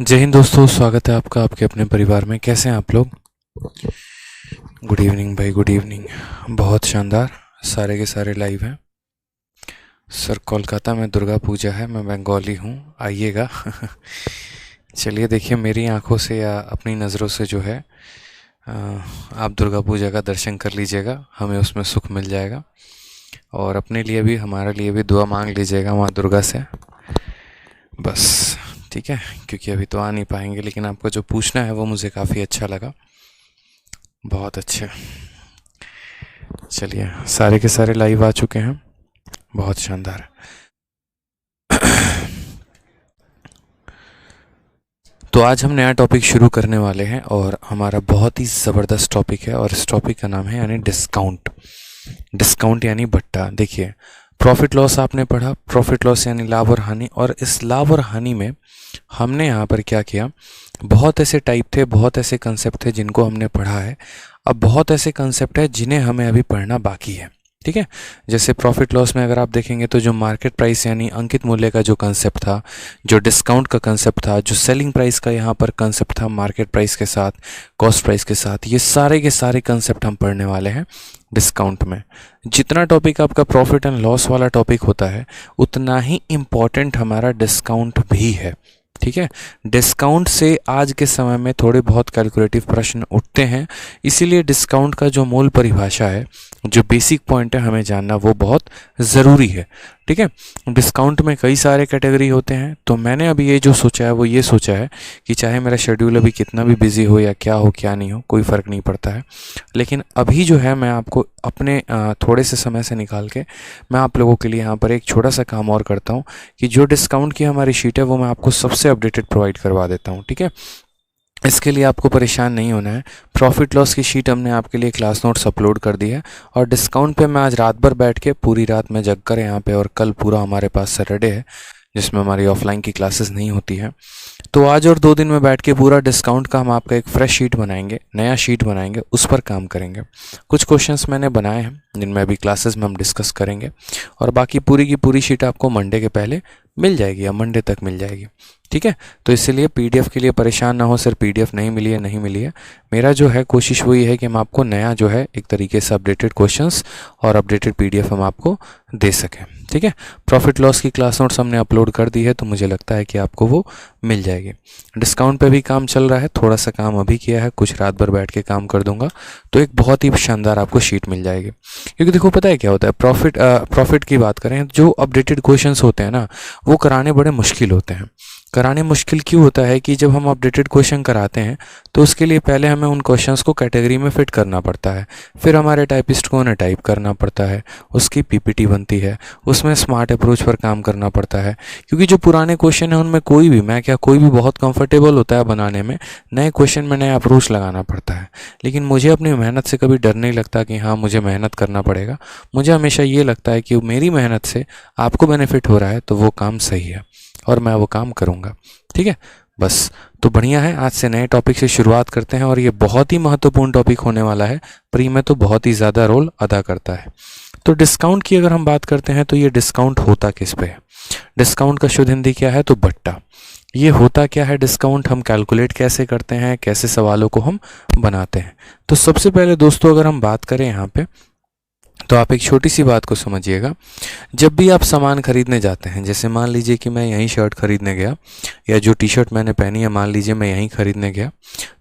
जय हिंद दोस्तों, स्वागत है आपका आपके अपने परिवार में। कैसे हैं आप लोग? गुड इवनिंग भाई, गुड इवनिंग। बहुत शानदार, सारे के सारे लाइव हैं। सर कोलकाता में दुर्गा पूजा है, मैं बंगाली हूँ, आइएगा। चलिए देखिए, मेरी आंखों से या अपनी नज़रों से जो है आप दुर्गा पूजा का दर्शन कर लीजिएगा, हमें उसमें सुख मिल जाएगा। और अपने लिए भी, हमारे लिए भी दुआ मांग लीजिएगा माँ दुर्गा से, बस। ठीक है, क्योंकि अभी तो आ नहीं पाएंगे, लेकिन आपको जो पूछना है वो मुझे काफ़ी अच्छा लगा। बहुत अच्छे। चलिए, सारे के सारे लाइव आ चुके हैं, बहुत शानदार। तो आज हम नया टॉपिक शुरू करने वाले हैं और हमारा बहुत ही ज़बरदस्त टॉपिक है, और इस टॉपिक का नाम है यानी डिस्काउंट। डिस्काउंट यानी भट्टा। देखिए, प्रॉफिट लॉस आपने पढ़ा, प्रॉफिट लॉस यानी लाभ और हानि, और इस लाभ और हानि में हमने यहाँ पर क्या किया, बहुत ऐसे टाइप थे, बहुत ऐसे कंसेप्ट थे जिनको हमने पढ़ा है। अब बहुत ऐसे कंसेप्ट है जिन्हें हमें अभी पढ़ना बाकी है। ठीक है, जैसे प्रॉफिट लॉस में अगर आप देखेंगे तो जो मार्केट प्राइस यानी अंकित मूल्य का जो कंसेप्ट था, जो डिस्काउंट का कंसेप्ट था, जो सेलिंग प्राइस का यहाँ पर कंसेप्ट था मार्केट प्राइस के साथ, कॉस्ट प्राइस के साथ, ये सारे के सारे कंसेप्ट हम पढ़ने वाले हैं डिस्काउंट में। जितना टॉपिक आपका प्रॉफिट एंड लॉस वाला टॉपिक होता है, उतना ही इम्पॉर्टेंट हमारा डिस्काउंट भी है। ठीक है, डिस्काउंट से आज के समय में थोड़े बहुत कैलकुलेटिव प्रश्न उठते हैं, इसीलिए डिस्काउंट का जो मूल परिभाषा है, जो बेसिक पॉइंट है हमें जानना, वो बहुत ज़रूरी है। ठीक है, डिस्काउंट में कई सारे कैटेगरी होते हैं, तो मैंने अभी ये जो सोचा है वो ये सोचा है कि चाहे मेरा शेड्यूल अभी कितना भी बिजी हो या क्या हो क्या नहीं हो, कोई फ़र्क नहीं पड़ता है, लेकिन अभी जो है मैं आपको अपने थोड़े से समय से निकाल के मैं आप लोगों के लिए यहाँ पर एक छोटा सा काम और करता हूँ कि जो डिस्काउंट की हमारी शीट है वो मैं आपको सबसे अपडेटेड प्रोवाइड करवा देता हूँ। ठीक है, इसके लिए आपको परेशान नहीं होना है। प्रॉफिट लॉस की शीट हमने आपके लिए क्लास नोट्स अपलोड कर दी है, और डिस्काउंट पे मैं आज रात भर बैठ के, पूरी रात में जग कर यहाँ पे, और कल पूरा हमारे पास सैटरडे है जिसमें हमारी ऑफलाइन की क्लासेस नहीं होती है, तो आज और 2 दिन में बैठ के पूरा डिस्काउंट का हम आपका एक फ्रेश शीट बनाएंगे, नया शीट बनाएंगे, उस पर काम करेंगे। कुछ क्वेश्चंस मैंने बनाए हैं जिनमें अभी क्लासेस में हम डिस्कस करेंगे, और बाकी पूरी की पूरी शीट आपको मंडे के पहले मिल जाएगी या मंडे तक मिल जाएगी। ठीक है, तो इसलिए पीडीएफ के लिए परेशान ना हो, सर पीडीएफ नहीं मिली है, नहीं मिली है। मेरा जो है कोशिश वही है कि हम आपको नया जो है एक तरीके से अपडेटेड क्वेश्चंस और अपडेटेड पीडीएफ हम आपको दे सकें। ठीक है, प्रॉफिट लॉस की क्लास नोट्स हमने अपलोड कर दी है, तो मुझे लगता है कि आपको वो मिल जाएगी। डिस्काउंट पे भी काम चल रहा है, थोड़ा सा काम अभी किया है, कुछ रात भर बैठ के काम कर दूंगा, तो एक बहुत ही शानदार आपको शीट मिल जाएगी। क्योंकि देखो, पता है क्या होता है, प्रॉफिट की बात करें, जो अपडेटेड क्वेश्चंस होते हैं ना, वो कराने बड़े मुश्किल होते हैं। कराने मुश्किल क्यों होता है कि जब हम अपडेटेड क्वेश्चन कराते हैं तो उसके लिए पहले हमें उन क्वेश्चंस को कैटेगरी में फिट करना पड़ता है, फिर हमारे टाइपिस्ट को उन्हें टाइप करना पड़ता है, उसकी पीपीटी बनती है, उसमें स्मार्ट अप्रोच पर काम करना पड़ता है। क्योंकि जो पुराने क्वेश्चन है उनमें कोई भी बहुत कंफर्टेबल होता है बनाने में, नए क्वेश्चन में नया अप्रोच लगाना पड़ता है। लेकिन मुझे अपनी मेहनत से कभी डर नहीं लगता कि हाँ मुझे मेहनत करना पड़ेगा। मुझे हमेशा ये लगता है कि मेरी मेहनत से आपको बेनिफिट हो रहा है तो वो काम सही है, और मैं वो काम करूँगा। ठीक है, बस। तो बढ़िया है, आज से नए टॉपिक से शुरुआत करते हैं, और ये बहुत ही महत्वपूर्ण टॉपिक होने वाला है, प्री में तो बहुत ही ज़्यादा रोल अदा करता है। तो डिस्काउंट की अगर हम बात करते हैं तो ये डिस्काउंट होता किस पे है? डिस्काउंट का शुद्ध हिंदी क्या है? तो भट्टा। ये होता क्या है डिस्काउंट, हम कैलकुलेट कैसे करते हैं, कैसे सवालों को हम बनाते हैं? तो सबसे पहले दोस्तों, अगर हम बात करें यहाँ पे, तो आप एक छोटी सी बात को समझिएगा। जब भी आप सामान खरीदने जाते हैं, जैसे मान लीजिए कि मैं यहीं शर्ट खरीदने गया, या जो टी शर्ट मैंने पहनी है मान लीजिए मैं यहीं खरीदने गया,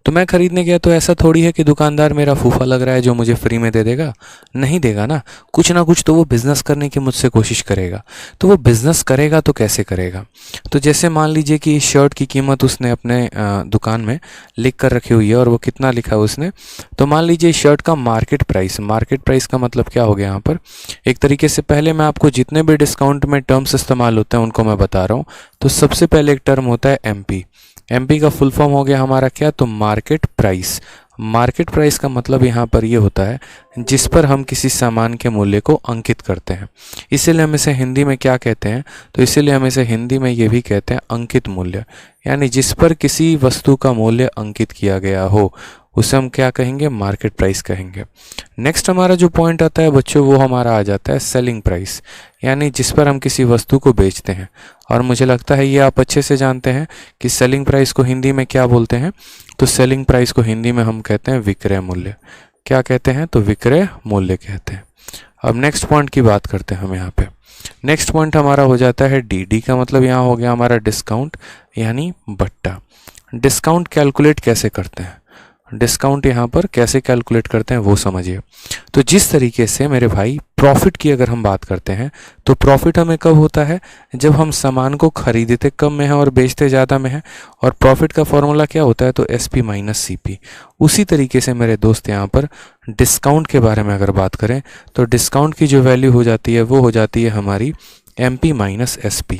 तो मैं खरीदने गया तो ऐसा थोड़ी है कि दुकानदार मेरा फूफा लग रहा है जो मुझे फ्री में दे देगा। नहीं देगा ना, कुछ ना कुछ तो वो बिज़नेस करने की मुझसे कोशिश करेगा। तो वो बिज़नेस करेगा तो कैसे करेगा? तो जैसे मान लीजिए कि इस शर्ट की कीमत उसने अपने दुकान में लिख कर रखी हुई है, और वो कितना लिखा है उसने, तो मान लीजिए इस शर्ट का मार्केट प्राइस का मतलब क्या हो गया यहाँ पर? एक तरीके से पहले मैं आपको जितने भी डिस्काउंट में टर्म्स इस्तेमाल होते हैं उनको मैं बता रहा हूँ। तो सबसे पहले एक टर्म होता है एमपी। एमपी का फुल फॉर्म हो गया हमारा क्या? तो मार्केट प्राइस। मार्केट प्राइस का मतलब यहाँ पर ये होता है जिस पर हम किसी सामान के मूल्य को अंकित करते हैं। इसीलिए हम इसे हिंदी में क्या कहते हैं? तो इसीलिए हम इसे हिंदी में ये भी कहते हैं अंकित मूल्य, यानी जिस पर किसी वस्तु का मूल्य अंकित किया गया हो, उसे हम क्या कहेंगे, मार्केट प्राइस कहेंगे। नेक्स्ट हमारा जो पॉइंट आता है बच्चों वो हमारा आ जाता है सेलिंग प्राइस, यानी जिस पर हम किसी वस्तु को बेचते हैं। और मुझे लगता है ये आप अच्छे से जानते हैं कि सेलिंग प्राइस को हिंदी में क्या बोलते हैं। तो सेलिंग प्राइस को हिंदी में हम कहते हैं विक्रय मूल्य। क्या कहते हैं, तो विक्रय मूल्य कहते हैं। अब नेक्स्ट पॉइंट की बात करते हैं हम यहाँ पे। नेक्स्ट पॉइंट हमारा हो जाता है डी। डी का मतलब यहाँ हो गया हमारा डिस्काउंट यानी बट्टा। डिस्काउंट कैलकुलेट कैसे करते हैं, डिस्काउंट यहाँ पर कैसे कैलकुलेट करते हैं वो समझिए। तो जिस तरीके से मेरे भाई प्रॉफिट की अगर हम बात करते हैं तो प्रॉफिट हमें कब होता है, जब हम सामान को खरीदते कम में है और बेचते ज़्यादा में है। और प्रॉफिट का फॉर्मूला क्या होता है, तो SP माइनस CP। उसी तरीके से मेरे दोस्त यहाँ पर डिस्काउंट के बारे में अगर बात करें तो डिस्काउंट की जो वैल्यू हो जाती है वो हो जाती है हमारी MP माइनस SP,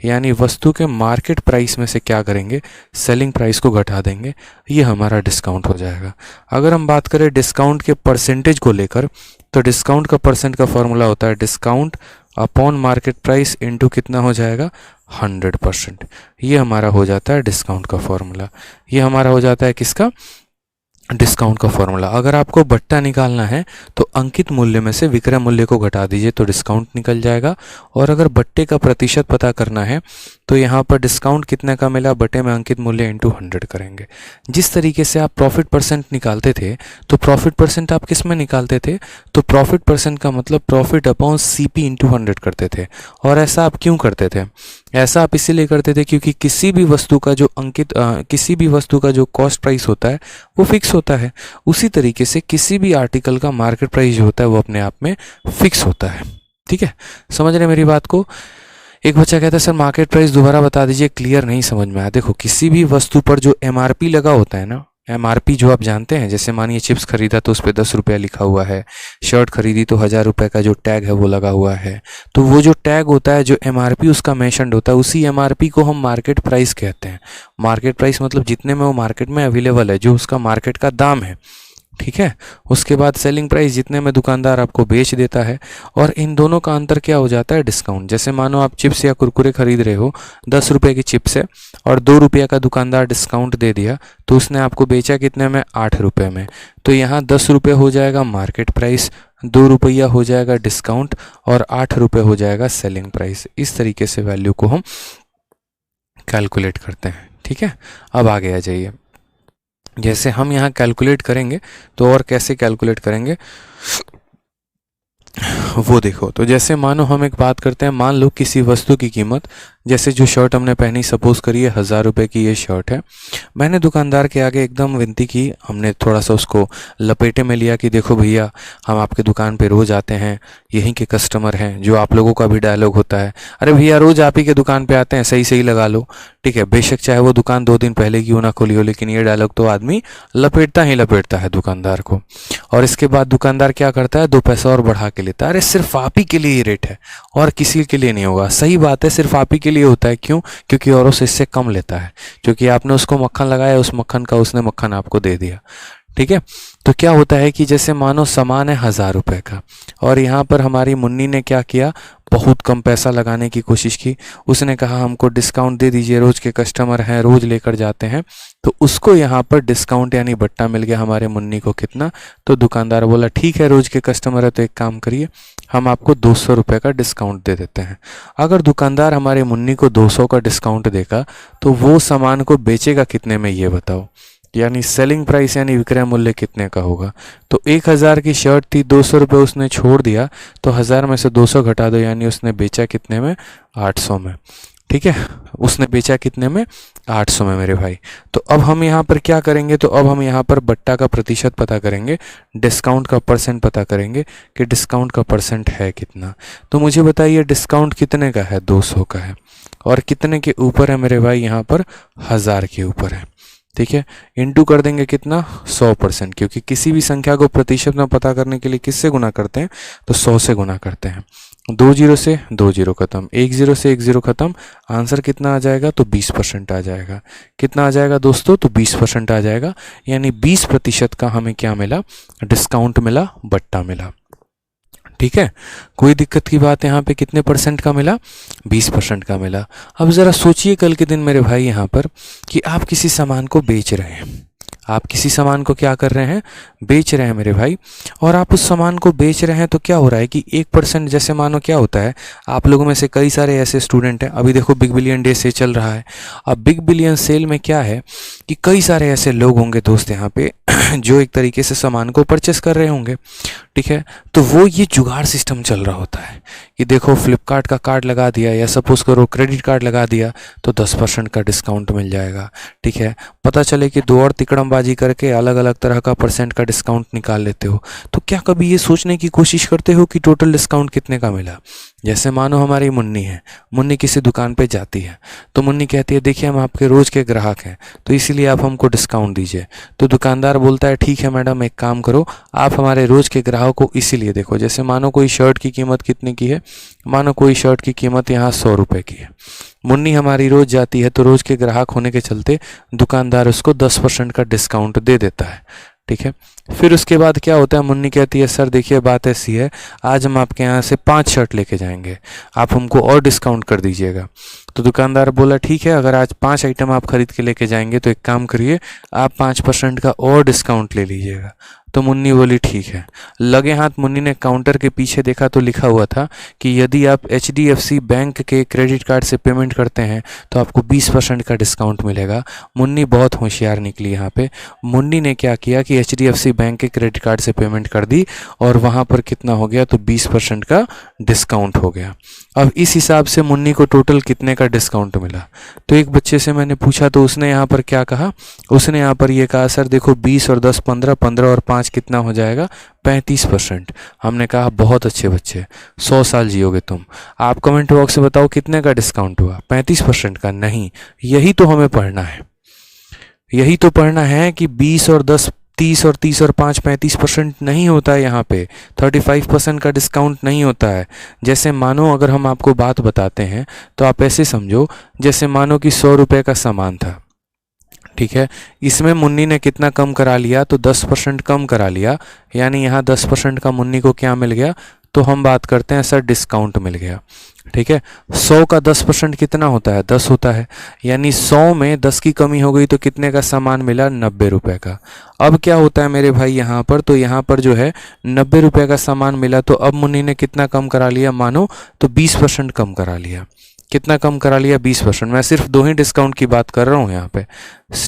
यानी वस्तु के मार्केट प्राइस में से क्या करेंगे, सेलिंग प्राइस को घटा देंगे, ये हमारा डिस्काउंट हो जाएगा। अगर हम बात करें डिस्काउंट के परसेंटेज को लेकर तो डिस्काउंट का परसेंट का फॉर्मूला होता है discount upon market price into कितना हो जाएगा, 100%। ये हमारा हो जाता है डिस्काउंट का फॉर्मूला। ये हमारा हो जाता है किसका, डिस्काउंट का फॉर्मूला। अगर आपको बट्टा निकालना है तो अंकित मूल्य में से विक्रय मूल्य को घटा दीजिए तो डिस्काउंट निकल जाएगा। और अगर बट्टे का प्रतिशत पता करना है तो यहाँ पर डिस्काउंट कितने का मिला बट्टे में अंकित मूल्य इंटू 100 करेंगे। जिस तरीके से आप प्रॉफिट परसेंट निकालते थे तो प्रॉफिट परसेंट आप किस में निकालते थे, तो प्रॉफिट परसेंट का मतलब प्रॉफिट अपॉन CP इंटू 100 करते थे। और ऐसा आप क्यों करते थे, ऐसा आप इसीलिए करते थे क्योंकि किसी भी वस्तु का जो कॉस्ट प्राइस होता है वो फिक्स होता है। उसी तरीके से किसी भी आर्टिकल का मार्केट प्राइस जो होता है वो अपने आप में फिक्स होता है। ठीक है, समझ रहे हैं मेरी बात को। एक बच्चा कहता है सर मार्केट प्राइस दोबारा बता दीजिए, क्लियर नहीं समझ में आया। देखो किसी भी वस्तु पर जो MRP लगा होता है ना, MRP जो आप जानते हैं, जैसे मानिए चिप्स खरीदा तो उस पर 10 रुपया लिखा हुआ है, शर्ट खरीदी तो 1000 रुपये का जो टैग है वो लगा हुआ है। तो वो जो टैग होता है, जो MRP उसका मेंशन्ड होता है, उसी MRP को हम मार्केट प्राइस कहते हैं। मार्केट प्राइस मतलब जितने में वो मार्केट में अवेलेबल है, जो उसका मार्केट का दाम है। ठीक है, उसके बाद सेलिंग प्राइस जितने में दुकानदार आपको बेच देता है। और इन दोनों का अंतर क्या हो जाता है, डिस्काउंट। जैसे मानो आप चिप्स या कुरकुरे खरीद रहे हो, 10 रुपये की चिप्स है और 2 रुपये का दुकानदार डिस्काउंट दे दिया तो उसने आपको बेचा कितने में, 8 रुपये में। तो यहाँ 10 रुपये हो जाएगा मार्केट प्राइस, 2 रुपया हो जाएगा डिस्काउंट और 8 रुपये हो जाएगा सेलिंग प्राइस। इस तरीके से वैल्यू को हम कैलकुलेट करते हैं। ठीक है, अब आगे आ जाइए। जैसे हम यहाँ कैलकुलेट करेंगे तो और कैसे कैलकुलेट करेंगे वो देखो। तो जैसे मानो हम एक बात करते हैं, मान लो किसी वस्तु की कीमत, जैसे जो शर्ट हमने पहनी, सपोज करिए 1000 रुपये की ये शर्ट है। मैंने दुकानदार के आगे एकदम विनती की, हमने थोड़ा सा उसको लपेटे में लिया कि देखो भैया हम आपके दुकान पे रोज़ आते हैं, यहीं के कस्टमर हैं। जो आप लोगों का भी डायलॉग होता है, अरे भैया रोज़ आप ही के दुकान पे आते हैं, सही सही लगा लो। ठीक है, बेशक चाहे वो दुकान 2 दिन पहले क्यों ना खुली हो, लेकिन ये डायलॉग तो आदमी लपेटता ही लपेटता है दुकानदार को। और इसके बाद दुकानदार क्या करता है, 2 पैसा और बढ़ा के लेता है। अरे सिर्फ आप ही के लिए ये रेट है और किसी के लिए नहीं होगा। सही बात है, सिर्फ आप ही के लिए होता है। क्यों, क्योंकि औरों से इससे कम लेता है, क्योंकि आपने उसको मक्खन लगाया, उस मक्खन का उसने मक्खन आपको दे दिया। ठीक है, तो क्या होता है कि जैसे मानो सामान है 1000 रुपये का और यहाँ पर हमारी मुन्नी ने क्या किया, बहुत कम पैसा लगाने की कोशिश की। उसने कहा हमको डिस्काउंट दे दीजिए, रोज़ के कस्टमर हैं, रोज़ लेकर जाते हैं। तो उसको यहाँ पर डिस्काउंट यानी बट्टा मिल गया हमारे मुन्नी को कितना, तो दुकानदार बोला ठीक है रोज़ के कस्टमर है तो एक काम करिए हम आपको 200 रुपये का डिस्काउंट दे देते हैं। अगर दुकानदार हमारे मुन्नी को 200 का डिस्काउंट देगा तो वो सामान को बेचेगा कितने में, ये बताओ। यानी सेलिंग प्राइस यानी विक्रय मूल्य कितने का होगा। तो 1000 की शर्ट थी, 200 रुपये उसने छोड़ दिया, तो 1000 में से 200 घटा दो, यानी उसने बेचा कितने में, 800 में। ठीक है, उसने बेचा कितने में, 800 में मेरे भाई। तो अब हम यहाँ पर क्या करेंगे, तो अब हम यहाँ पर बट्टा का प्रतिशत पता करेंगे, डिस्काउंट का परसेंट पता करेंगे कि डिस्काउंट का परसेंट है कितना। तो मुझे बताइए डिस्काउंट कितने का है, 200 का है। और कितने के ऊपर है मेरे भाई, यहाँ पर 1000 के ऊपर है। ठीक है, इंटू कर देंगे कितना, 100%, क्योंकि किसी भी संख्या को प्रतिशत में पता करने के लिए किससे गुना करते हैं, तो 100 से गुना करते हैं। 2 जीरो से 2 जीरो खत्म, 1 जीरो से 1 जीरो खत्म। आंसर कितना आ जाएगा, तो 20% आ जाएगा। कितना आ जाएगा दोस्तों, तो 20% आ जाएगा। यानी 20% का हमें क्या मिला, डिस्काउंट मिला, बट्टा मिला। ठीक है, कोई दिक्कत की बात यहाँ पे कितने परसेंट का मिला, 20% का मिला। अब ज़रा सोचिए कल के दिन मेरे भाई यहाँ पर कि आप किसी सामान को बेच रहे हैं, आप किसी सामान को क्या कर रहे हैं, बेच रहे हैं मेरे भाई। और आप उस सामान को बेच रहे हैं तो क्या हो रहा है कि 1%, जैसे मानो क्या होता है, आप लोगों में से कई सारे ऐसे स्टूडेंट हैं, अभी देखो बिग बिलियन डे सेल चल रहा है। अब बिग बिलियन सेल में क्या है कि कई सारे ऐसे लोग होंगे दोस्त यहाँ पे जो एक तरीके से सामान को परचेस कर रहे होंगे, ठीक है। तो वो ये जुगाड़ सिस्टम चल रहा होता है कि देखो फ्लिपकार्ट का कार्ड लगा दिया या सपोज करो क्रेडिट कार्ड लगा दिया तो 10% का डिस्काउंट मिल जाएगा, ठीक है। पता चले कि दो और तिकड़मबाजी करके अलग अलग तरह का परसेंट का डिस्काउंट निकाल लेते हो। तो क्या कभी ये सोचने की कोशिश करते हो कि टोटल डिस्काउंट कितने का मिला? जैसे मानो हमारी मुन्नी है, मुन्नी किसी दुकान पे जाती है तो मुन्नी कहती है देखिए हम आपके रोज़ के ग्राहक हैं तो इसीलिए आप हमको डिस्काउंट दीजिए। तो दुकानदार बोलता है ठीक है मैडम, एक काम करो, आप हमारे रोज़ के ग्राहक को इसीलिए देखो। जैसे मानो कोई शर्ट की कीमत कितने की है, मानो कोई शर्ट की कीमत यहाँ 100 रुपये की है। मुन्नी हमारी रोज़ जाती है तो रोज़ के ग्राहक होने के चलते दुकानदार उसको 10% का डिस्काउंट दे देता है, ठीक है। फिर उसके बाद क्या होता है, मुन्नी कहती है सर देखिए बात ऐसी है, आज हम आपके यहाँ से 5 शर्ट लेके जाएंगे, आप हमको और डिस्काउंट कर दीजिएगा। तो दुकानदार बोला ठीक है, अगर आज 5 आइटम आप खरीद के लेके जाएंगे तो एक काम करिए, आप 5% का और डिस्काउंट ले लीजिएगा। तो मुन्नी बोली ठीक है। लगे हाथ मुन्नी ने काउंटर के पीछे देखा तो लिखा हुआ था कि यदि आप HDFC बैंक के क्रेडिट कार्ड से पेमेंट करते हैं तो आपको 20% का डिस्काउंट मिलेगा। मुन्नी बहुत होशियार निकली यहाँ पे। मुन्नी ने क्या किया कि HDFC बैंक के क्रेडिट कार्ड से पेमेंट कर दी और वहाँ पर कितना हो गया, तो 20% का डिस्काउंट हो गया। अब इस हिसाब से मुन्नी को टोटल कितने का डिस्काउंट मिला? तो एक बच्चे से मैंने पूछा तो उसने यहाँ पर क्या कहा, उसने यहाँ पर ये कहा सर देखो 20 और 10 15, 15 और 5 कितना हो जाएगा, 35%। हमने कहा बहुत अच्छे बच्चे, 100 साल जियोगे तुम। आप कमेंट बॉक्स में बताओ कितने का डिस्काउंट हुआ? 35% का? नहीं, यही तो हमें पढ़ना है, यही तो पढ़ना है कि 20 और 10 30 और 30 और 5 35% नहीं होता है, यहाँ पे 35% का डिस्काउंट नहीं होता है। जैसे मानो अगर हम आपको बात बताते हैं तो आप ऐसे समझो, जैसे मानो कि 100 रुपये का सामान था, ठीक है, इसमें मुन्नी ने कितना कम करा लिया, तो 10% कम करा लिया, यानी यहाँ 10% का मुन्नी को क्या मिल गया, तो हम बात करते हैं सर डिस्काउंट मिल गया, ठीक है। 100 का 10% कितना होता है, 10 होता है, यानी 100 में 10 की कमी हो गई तो कितने का सामान मिला, 90 रुपये का। अब क्या होता है मेरे भाई यहाँ पर, तो यहाँ पर जो है 90 रुपये का सामान मिला, तो अब मुन्नी ने कितना कम करा लिया, मानो तो 20% कम करा लिया। कितना कम करा लिया, 20%। मैं सिर्फ 2 ही डिस्काउंट की बात कर रहा हूँ यहाँ पे,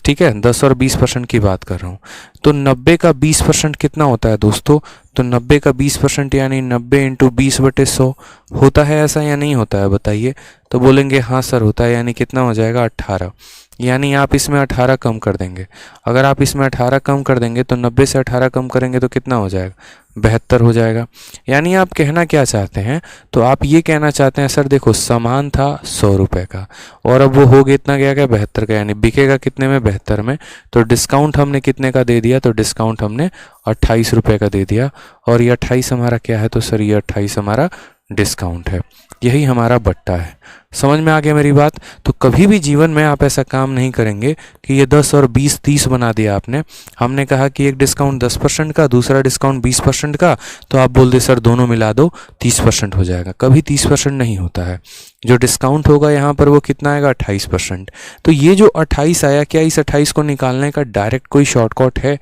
ठीक है, 10 और 20% की बात कर रहा हूँ। तो 90 का 20% कितना होता है दोस्तों, तो 90 का 20% यानी 90 × 20/100 होता है, ऐसा या नहीं होता है बताइए? तो बोलेंगे हाँ सर होता है, यानी कितना हो जाएगा, 18। यानी आप इसमें 18 कम कर देंगे। अगर आप इसमें 18 कम कर देंगे तो 90 से 18 कम करेंगे तो कितना हो जाएगा, 72 हो जाएगा। यानी आप कहना क्या चाहते हैं, तो आप ये कहना चाहते हैं सर देखो सामान था 100 रुपये का और अब वो हो गया इतना गया क्या, 72 का, यानी बिकेगा कितने में, 72 में। तो डिस्काउंट हमने कितने का दे दिया, तो डिस्काउंट हमने 28 रुपये का दे दिया। और ये 28 हमारा क्या है, तो सर ये 28 हमारा डिस्काउंट है। यही हमारा बट्टा है। समझ में आ गया मेरी बात? तो कभी भी जीवन में आप ऐसा काम नहीं करेंगे कि ये 10 और 20 30 बना दिया आपने। हमने कहा कि एक डिस्काउंट 10% का, दूसरा डिस्काउंट 20% का, तो आप बोल दे सर दोनों मिला दो 30% हो जाएगा। कभी 30% नहीं होता है। जो डिस्काउंट होगा यहाँ पर वो कितना आएगा, 28%। तो ये जो 28 आया, क्या इस 28 को निकालने का डायरेक्ट कोई शॉर्टकट है?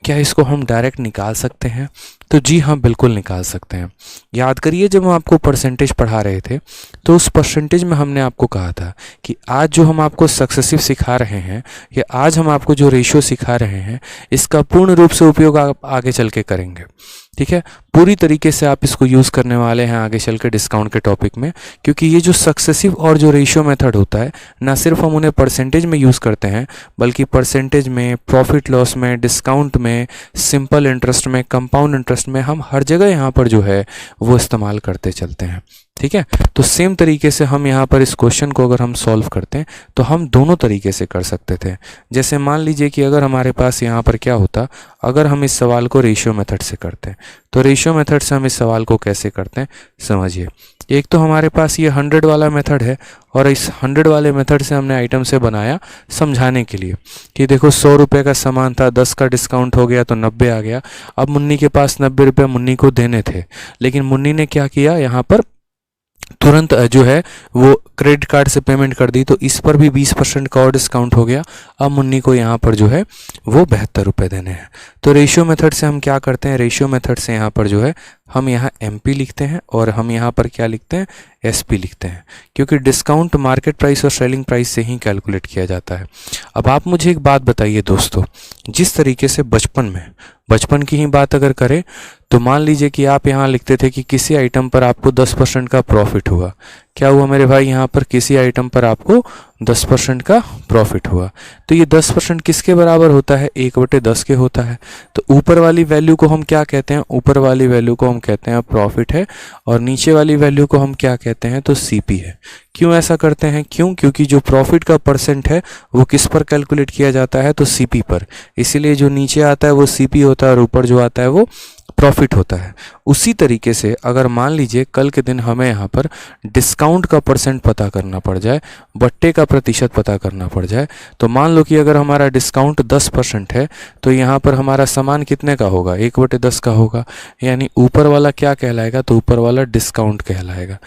क्या इसको हम डायरेक्ट निकाल सकते हैं? तो जी हाँ, बिल्कुल निकाल सकते हैं। याद करिए जब हम आपको परसेंटेज पढ़ा रहे थे तो उस परसेंटेज में हमने आपको कहा था कि आज जो हम आपको सक्सेसिव सिखा रहे हैं या आज हम आपको जो रेशियो सिखा रहे हैं इसका पूर्ण रूप से उपयोग आप आगे चल के करेंगे, ठीक है। पूरी तरीके से आप इसको यूज़ करने वाले हैं आगे चल के डिस्काउंट के टॉपिक में, क्योंकि ये जो सक्सेसिव और जो रेशियो मेथड होता है, ना सिर्फ हम उन्हें परसेंटेज में यूज़ करते हैं बल्कि परसेंटेज में, प्रॉफिट लॉस में, डिस्काउंट में, सिंपल इंटरेस्ट में, कंपाउंड इंटरेस्ट में, हम हर जगह यहाँ पर जो है वो इस्तेमाल करते चलते हैं, ठीक है। तो सेम तरीके से हम यहाँ पर इस क्वेश्चन को अगर हम सॉल्व करते हैं तो हम दोनों तरीके से कर सकते थे। जैसे मान लीजिए कि अगर हमारे पास यहाँ पर क्या होता, अगर हम इस सवाल को रेशियो मेथड से करते हैं, तो रेशियो मेथड से हम इस सवाल को कैसे करते हैं समझिए। एक तो हमारे पास ये 100 वाला मेथड है और इस 100 वाले मेथड से हमने आइटम से बनाया समझाने के लिए कि देखो 100 रुपये का सामान था, 10 का डिस्काउंट हो गया तो 90 आ गया। अब मुन्नी के पास 90 रुपये मुन्नी को देने थे, लेकिन मुन्नी ने क्या किया, यहाँ पर तुरंत जो है वो क्रेडिट कार्ड से पेमेंट कर दी, तो इस पर भी 20% का और डिस्काउंट हो गया। अब मुन्नी को यहाँ पर जो है वो 72 रुपये देने हैं। तो रेशियो मेथड से हम क्या करते हैं, रेशियो मेथड से यहाँ पर जो है हम यहाँ MP लिखते हैं और हम यहाँ पर क्या लिखते हैं, SP लिखते हैं, क्योंकि डिस्काउंट मार्केट प्राइस और सेलिंग प्राइस से ही कैलकुलेट किया जाता है। अब आप मुझे एक बात बताइए दोस्तों, जिस तरीके से बचपन की ही बात अगर करें तो मान लीजिए कि आप यहाँ लिखते थे कि किसी आइटम पर आपको 10% का प्रॉफिट हुआ। क्या हुआ मेरे भाई, यहाँ पर किसी आइटम पर आपको 10% का प्रॉफिट हुआ, तो ये 10% किसके बराबर होता है, 1/10 के होता है। तो ऊपर वाली वैल्यू को हम क्या कहते हैं, ऊपर वाली वैल्यू को हम कहते हैं प्रॉफिट है, और नीचे वाली वैल्यू को हम क्या कहते हैं, तो CP है। क्यों ऐसा करते हैं, क्योंकि जो प्रॉफिट का परसेंट है वो किस पर कैलकुलेट किया जाता है, तो CP पर। इसीलिए जो नीचे आता है वो CP होता है और ऊपर जो आता है वो प्रॉफिट होता है। उसी तरीके से अगर मान लीजिए कल के दिन हमें यहाँ पर डिस्काउंट का परसेंट पता करना पड़ जाए, बट्टे का प्रतिशत पता करना पड़ जाए, तो मान लो कि अगर हमारा डिस्काउंट 10% है तो यहाँ पर हमारा सामान कितने का होगा, 1/10 का होगा। यानी ऊपर वाला क्या कहलाएगा, तो ऊपर वाला डिस्काउंट कहलाएगा।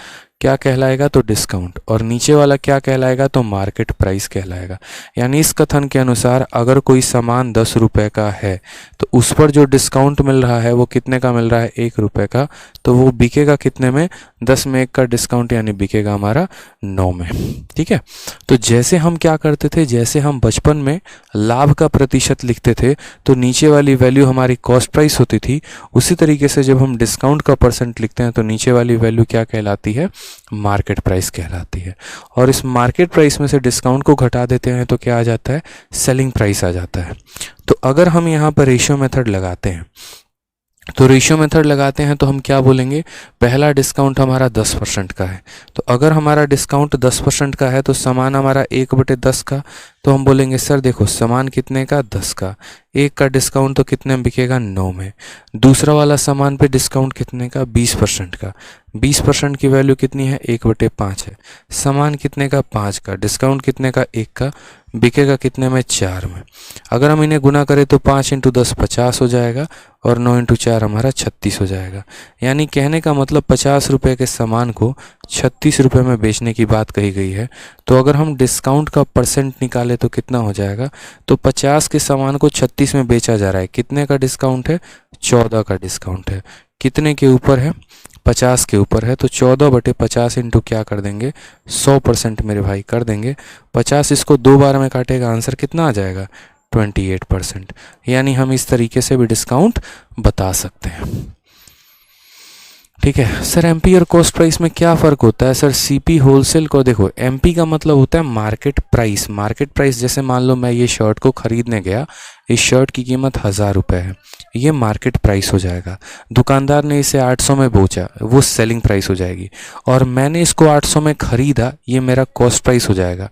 क्या कहलाएगा, तो डिस्काउंट। और नीचे वाला क्या कहलाएगा, तो मार्केट प्राइस कहलाएगा। यानी इस कथन के अनुसार अगर कोई सामान 10 रुपये का है तो उस पर जो डिस्काउंट मिल रहा है वो कितने का मिल रहा है, 1 रुपये का, तो वो बिकेगा कितने में, 10 में 1 का डिस्काउंट, यानी बिकेगा हमारा 9 में। ठीक है, तो जैसे हम क्या करते थे, जैसे हम बचपन में लाभ का प्रतिशत लिखते थे तो नीचे वाली वैल्यू हमारी कॉस्ट प्राइस होती थी, उसी तरीके से जब हम डिस्काउंट का परसेंट लिखते हैं तो नीचे वाली वैल्यू क्या कहलाती है, मार्केट प्राइस कहलाती है। और इस मार्केट प्राइस में से डिस्काउंट को घटा देते हैं तो क्या आ जाता है, सेलिंग प्राइस आ जाता है। तो अगर हम यहाँ पर रेशियो मेथड लगाते हैं तो रेशियो मेथड लगाते हैं तो हम क्या बोलेंगे, पहला डिस्काउंट हमारा 10% का है, तो अगर हमारा डिस्काउंट 10% का है तो सामान हमारा 1/10 का, तो हम बोलेंगे सर देखो सामान कितने का, 10 का, 1 का डिस्काउंट तो कितने में बिकेगा, 9 में। दूसरा वाला सामान पे डिस्काउंट कितने का, 20% का, 20% की वैल्यू कितनी है, 1/5 है। सामान कितने का, 5 का, डिस्काउंट कितने का, 1 का, बिकेगा कितने में, 4 में। अगर हम इन्हें गुना करें तो 5 × 10 50 हो जाएगा और 9 × 4 हमारा 36 हो जाएगा। यानी कहने का मतलब 50 रुपये के सामान को 36 रुपये में बेचने की बात कही गई है। तो अगर हम डिस्काउंट का परसेंट निकालें तो कितना हो जाएगा, तो 50 के सामान को 36 में बेचा जा रहा है, कितने का डिस्काउंट है, 14 का डिस्काउंट है। कितने के ऊपर है, 50 के ऊपर है, तो 14/50 इंटू क्या कर देंगे, 100% मेरे भाई कर देंगे। 50 इसको 2 बार में काटेगा, आंसर कितना आ जाएगा, 28%। यानी हम इस तरीके से भी डिस्काउंट बता सकते हैं। ठीक है सर, MP और कॉस्ट प्राइस में क्या फ़र्क होता है, सर CP होलसेल को देखो, MP का मतलब होता है मार्केट प्राइस। मार्केट प्राइस जैसे मान लो मैं ये शर्ट को खरीदने गया, इस शर्ट की कीमत 1000 रुपये है, ये मार्केट प्राइस हो जाएगा। दुकानदार ने इसे 800 में बेचा, वो सेलिंग प्राइस हो जाएगी। और मैंने इसको 800 में खरीदा, ये मेरा कॉस्ट प्राइस हो जाएगा।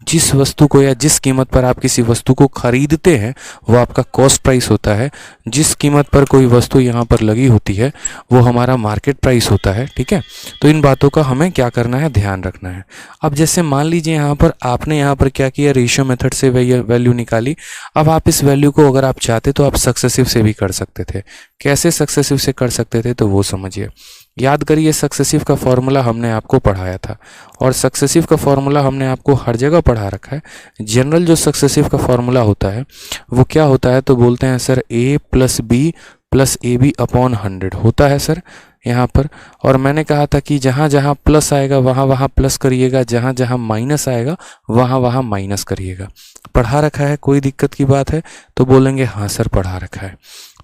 जिस वस्तु को या जिस कीमत पर आप किसी वस्तु को खरीदते हैं वो आपका कॉस्ट प्राइस होता है। जिस कीमत पर कोई वस्तु यहाँ पर लगी होती है वो हमारा मार्केट प्राइस होता है। ठीक है, तो इन बातों का हमें क्या करना है, ध्यान रखना है। अब जैसे मान लीजिए यहाँ पर आपने यहाँ पर क्या किया, रेशियो मेथड से वैल्यू निकाली। अब आप इस वैल्यू को अगर आप चाहते तो आप सक्सेसिव से भी कर सकते थे। कैसे सक्सेसिव से कर सकते थे, तो वो समझिए। याद करिए सक्सेसिव का फॉर्मूला हमने आपको पढ़ाया था, और सक्सेसिव का फॉर्मूला हमने आपको हर जगह पढ़ा रखा है। जनरल जो सक्सेसिव का फॉर्मूला होता है वो क्या होता है, तो बोलते हैं सर A + B + AB/100 होता है सर यहाँ पर। और मैंने कहा था कि जहाँ जहाँ प्लस आएगा वहाँ वहाँ प्लस करिएगा, जहाँ जहाँ माइनस आएगा वहाँ वहाँ माइनस करिएगा। पढ़ा रखा है, कोई दिक्कत की बात है तो बोलेंगे हाँ सर पढ़ा रखा है।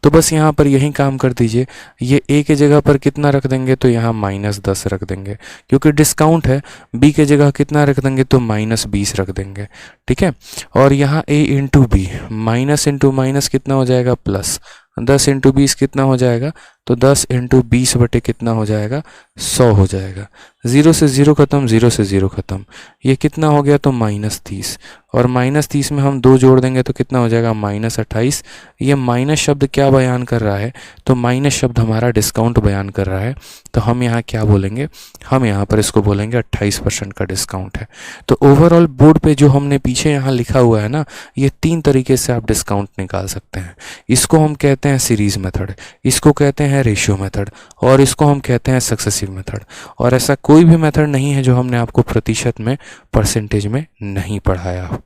तो बस यहाँ पर यही काम कर दीजिए, ये A के जगह पर कितना रख देंगे, तो यहाँ -10 रख देंगे, क्योंकि डिस्काउंट है। B के जगह कितना रख देंगे, तो -20 रख देंगे। ठीक है, और यहाँ A × B, minus into minus कितना हो जाएगा, प्लस। 10 × 20 कितना हो जाएगा, तो 10 × 20 बटे कितना हो जाएगा, 100 हो जाएगा। 0 से 0 खत्म, 0 से 0 खत्म, ये कितना हो गया, तो -30। और -30 में हम 2 जोड़ देंगे तो कितना हो जाएगा, -28। ये माइनस शब्द क्या बयान कर रहा है, तो माइनस शब्द हमारा डिस्काउंट बयान कर रहा है। तो हम यहाँ क्या बोलेंगे, हम यहाँ पर इसको बोलेंगे 28% का डिस्काउंट है। तो ओवरऑल बोर्ड पे जो हमने पीछे यहाँ लिखा हुआ है ना, ये 3 तरीके से आप डिस्काउंट निकाल सकते हैं। इसको हम कहते हैं सीरीज मेथड, इसको कहते हैं रेशियो मेथड, और इसको हम कहते हैं सक्सेसिव मेथड। और ऐसा कोई कोई भी मेथड नहीं है जो हमने आपको प्रतिशत में, परसेंटेज में नहीं पढ़ाया हो।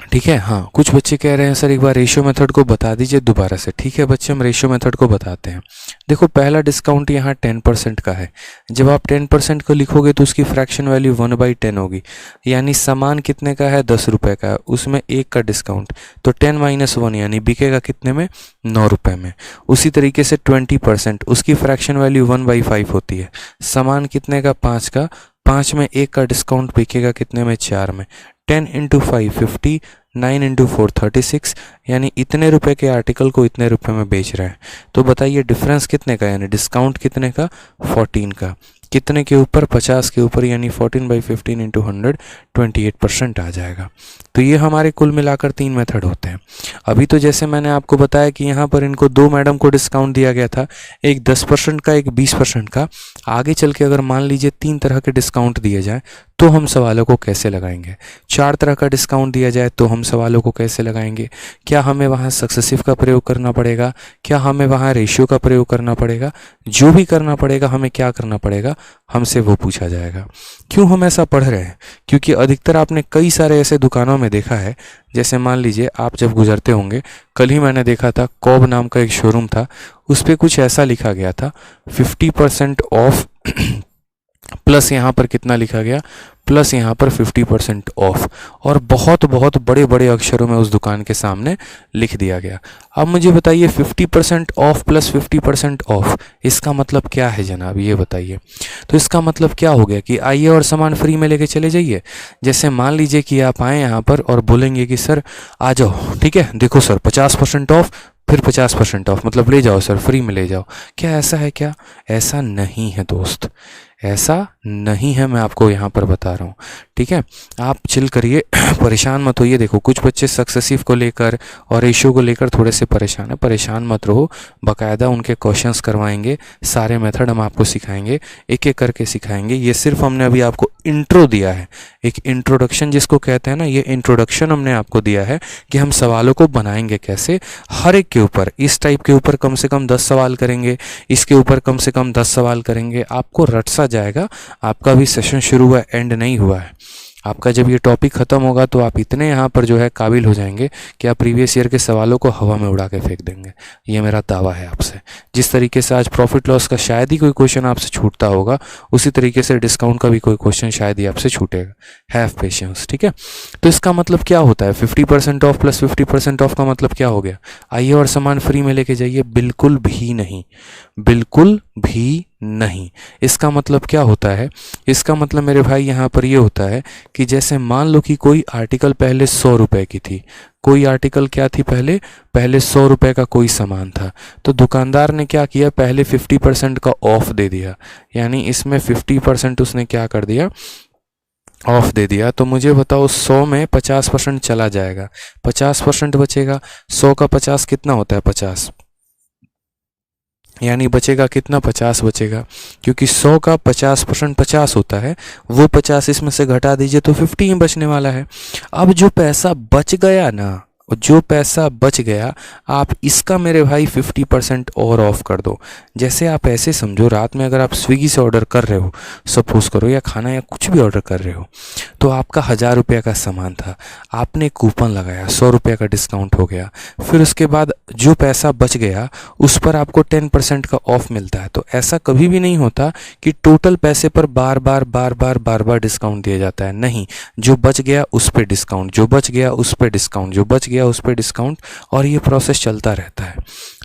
ठीक है। हाँ, कुछ बच्चे कह रहे हैं सर एक बार रेशियो मेथड को बता दीजिए दोबारा से। ठीक है बच्चे, हम रेशियो मेथड को बताते हैं। देखो, पहला डिस्काउंट यहाँ 10% का है। जब आप 10% को लिखोगे तो उसकी फ्रैक्शन वैल्यू 1/10 होगी, यानी सामान कितने का है, 10 रुपये का, उसमें 1 का डिस्काउंट, तो 10 - 1 यानी बिकेगा कितने में, 9 रुपये में। उसी तरीके से 20%, उसकी फ्रैक्शन वैल्यू 1/5 होती है। सामान कितने का, 5 का, 5 में 1 का डिस्काउंट, बिकेगा कितने में, 4 में। 10 × 5 50, 9 × 4 36, यानी इतने रुपए के आर्टिकल को इतने रुपए में बेच रहे हैं। तो बताइए डिफरेंस कितने का, यानी डिस्काउंट कितने का, 14 का। कितने के ऊपर, 50 के ऊपर, यानी 14/15 × 100 28% आ जाएगा। तो ये हमारे कुल मिलाकर 3 मेथड होते हैं। अभी तो जैसे मैंने आपको बताया कि यहाँ पर इनको 2 मैडम को डिस्काउंट दिया गया था, एक 10% का, एक 20% का। आगे चल के अगर मान लीजिए 3 तरह के डिस्काउंट दिए जाए तो हम सवालों को कैसे लगाएंगे, 4 तरह का डिस्काउंट दिया जाए तो हम सवालों को कैसे लगाएंगे, क्या हमें वहाँ सक्सेसिव का प्रयोग करना पड़ेगा, क्या हमें वहाँ रेशियो का प्रयोग करना पड़ेगा, जो भी करना पड़ेगा हमें क्या करना पड़ेगा, हमसे वो पूछा जाएगा। क्यों हम ऐसा पढ़ रहे हैं, क्योंकि अधिकतर आपने कई सारे ऐसे दुकानों में देखा है, जैसे मान लीजिए आप जब गुजरते होंगे, कल ही मैंने देखा था कॉब नाम का एक शोरूम था, उस पर कुछ ऐसा लिखा गया था 50% ऑफ प्लस यहाँ पर कितना लिखा गया, प्लस यहाँ पर 50% ऑफ, और बहुत बहुत बड़े बड़े अक्षरों में उस दुकान के सामने लिख दिया गया। अब मुझे बताइए 50% ऑफ प्लस 50% ऑफ, इसका मतलब क्या है जनाब, ये बताइए। तो इसका मतलब क्या हो गया कि आइए और सामान फ्री में लेके चले जाइए। जैसे मान लीजिए कि आप आए यहाँ पर और बोलेंगे कि सर आ जाओ, ठीक है, देखो सर 50% ऑफ, फिर 50% ऑफ, मतलब ले जाओ सर, फ्री में ले जाओ। क्या ऐसा है क्या? ऐसा नहीं है दोस्त, ऐसा नहीं है, मैं आपको यहाँ पर बता रहा हूँ। ठीक है, आप चिल करिए, परेशान मत होइए। देखो कुछ बच्चे सक्सेसिव को लेकर और रेशियो को लेकर थोड़े से परेशान है, परेशान मत रहो। बाकायदा उनके क्वेश्चंस करवाएंगे, सारे मेथड हम आपको सिखाएंगे, एक एक करके सिखाएंगे। ये सिर्फ हमने अभी आपको इंट्रो दिया है, एक इंट्रोडक्शन जिसको कहते हैं ना, ये इंट्रोडक्शन हमने आपको दिया है कि हम सवालों को बनाएंगे कैसे। हर एक के ऊपर, इस टाइप के ऊपर कम से कम 10 सवाल करेंगे, इसके ऊपर कम से कम 10 सवाल करेंगे, आपको रट सा जाएगा। आपका भी सेशन शुरू हुआ है, एंड नहीं हुआ है। आपका जब ये टॉपिक ख़त्म होगा तो आप इतने यहाँ पर जो है काबिल हो जाएंगे कि आप प्रीवियस ईयर के सवालों को हवा में उड़ा के फेंक देंगे। ये मेरा दावा है आपसे। जिस तरीके से आज प्रॉफिट लॉस का शायद ही कोई क्वेश्चन आपसे छूटता होगा, उसी तरीके से डिस्काउंट का भी कोई क्वेश्चन शायद ही आपसे छूटेगा। Have patience. ठीक है, तो इसका मतलब क्या होता है, 50% ऑफ प्लस 50% ऑफ का मतलब क्या हो गया? आइए और सामान फ्री में लेके जाइए? बिल्कुल भी नहीं, बिल्कुल भी नहीं। इसका मतलब क्या होता है? इसका मतलब मेरे भाई यहाँ पर ये होता है कि जैसे मान लो कि कोई आर्टिकल पहले 100 रुपए की थी, कोई आर्टिकल क्या थी, पहले 100 रुपए का कोई सामान था, तो दुकानदार ने क्या किया, पहले 50% का ऑफ दे दिया, यानी इसमें 50% उसने क्या कर दिया, ऑफ दे दिया। तो मुझे बताओ 100 में 50% चला जाएगा, 50% बचेगा। 100 का 50 कितना होता है, 50, यानी बचेगा कितना, 50 बचेगा, क्योंकि 100 का 50% 50 होता है, वो 50 इसमें से घटा दीजिए तो 50 ही बचने वाला है। अब जो पैसा बच गया ना, जो पैसा बच गया, आप इसका मेरे भाई 50% और ऑफ कर दो। जैसे आप ऐसे समझो, रात में अगर आप स्विगी से ऑर्डर कर रहे हो, सपोज करो, या खाना या कुछ भी ऑर्डर कर रहे हो, तो आपका 1000 रुपये का सामान था, आपने कूपन लगाया, 100 रुपये का डिस्काउंट हो गया, फिर उसके बाद जो पैसा बच गया उस पर आपको 10% का ऑफ मिलता है। तो ऐसा कभी भी नहीं होता कि टोटल पैसे पर बार बार डिस्काउंट दिया जाता है, नहीं। जो बच गया उस पर डिस्काउंट, जो बच गया उस पर डिस्काउंट, जो बच गया उस पर डिस्काउंट, और ये प्रोसेस चलता रहता है।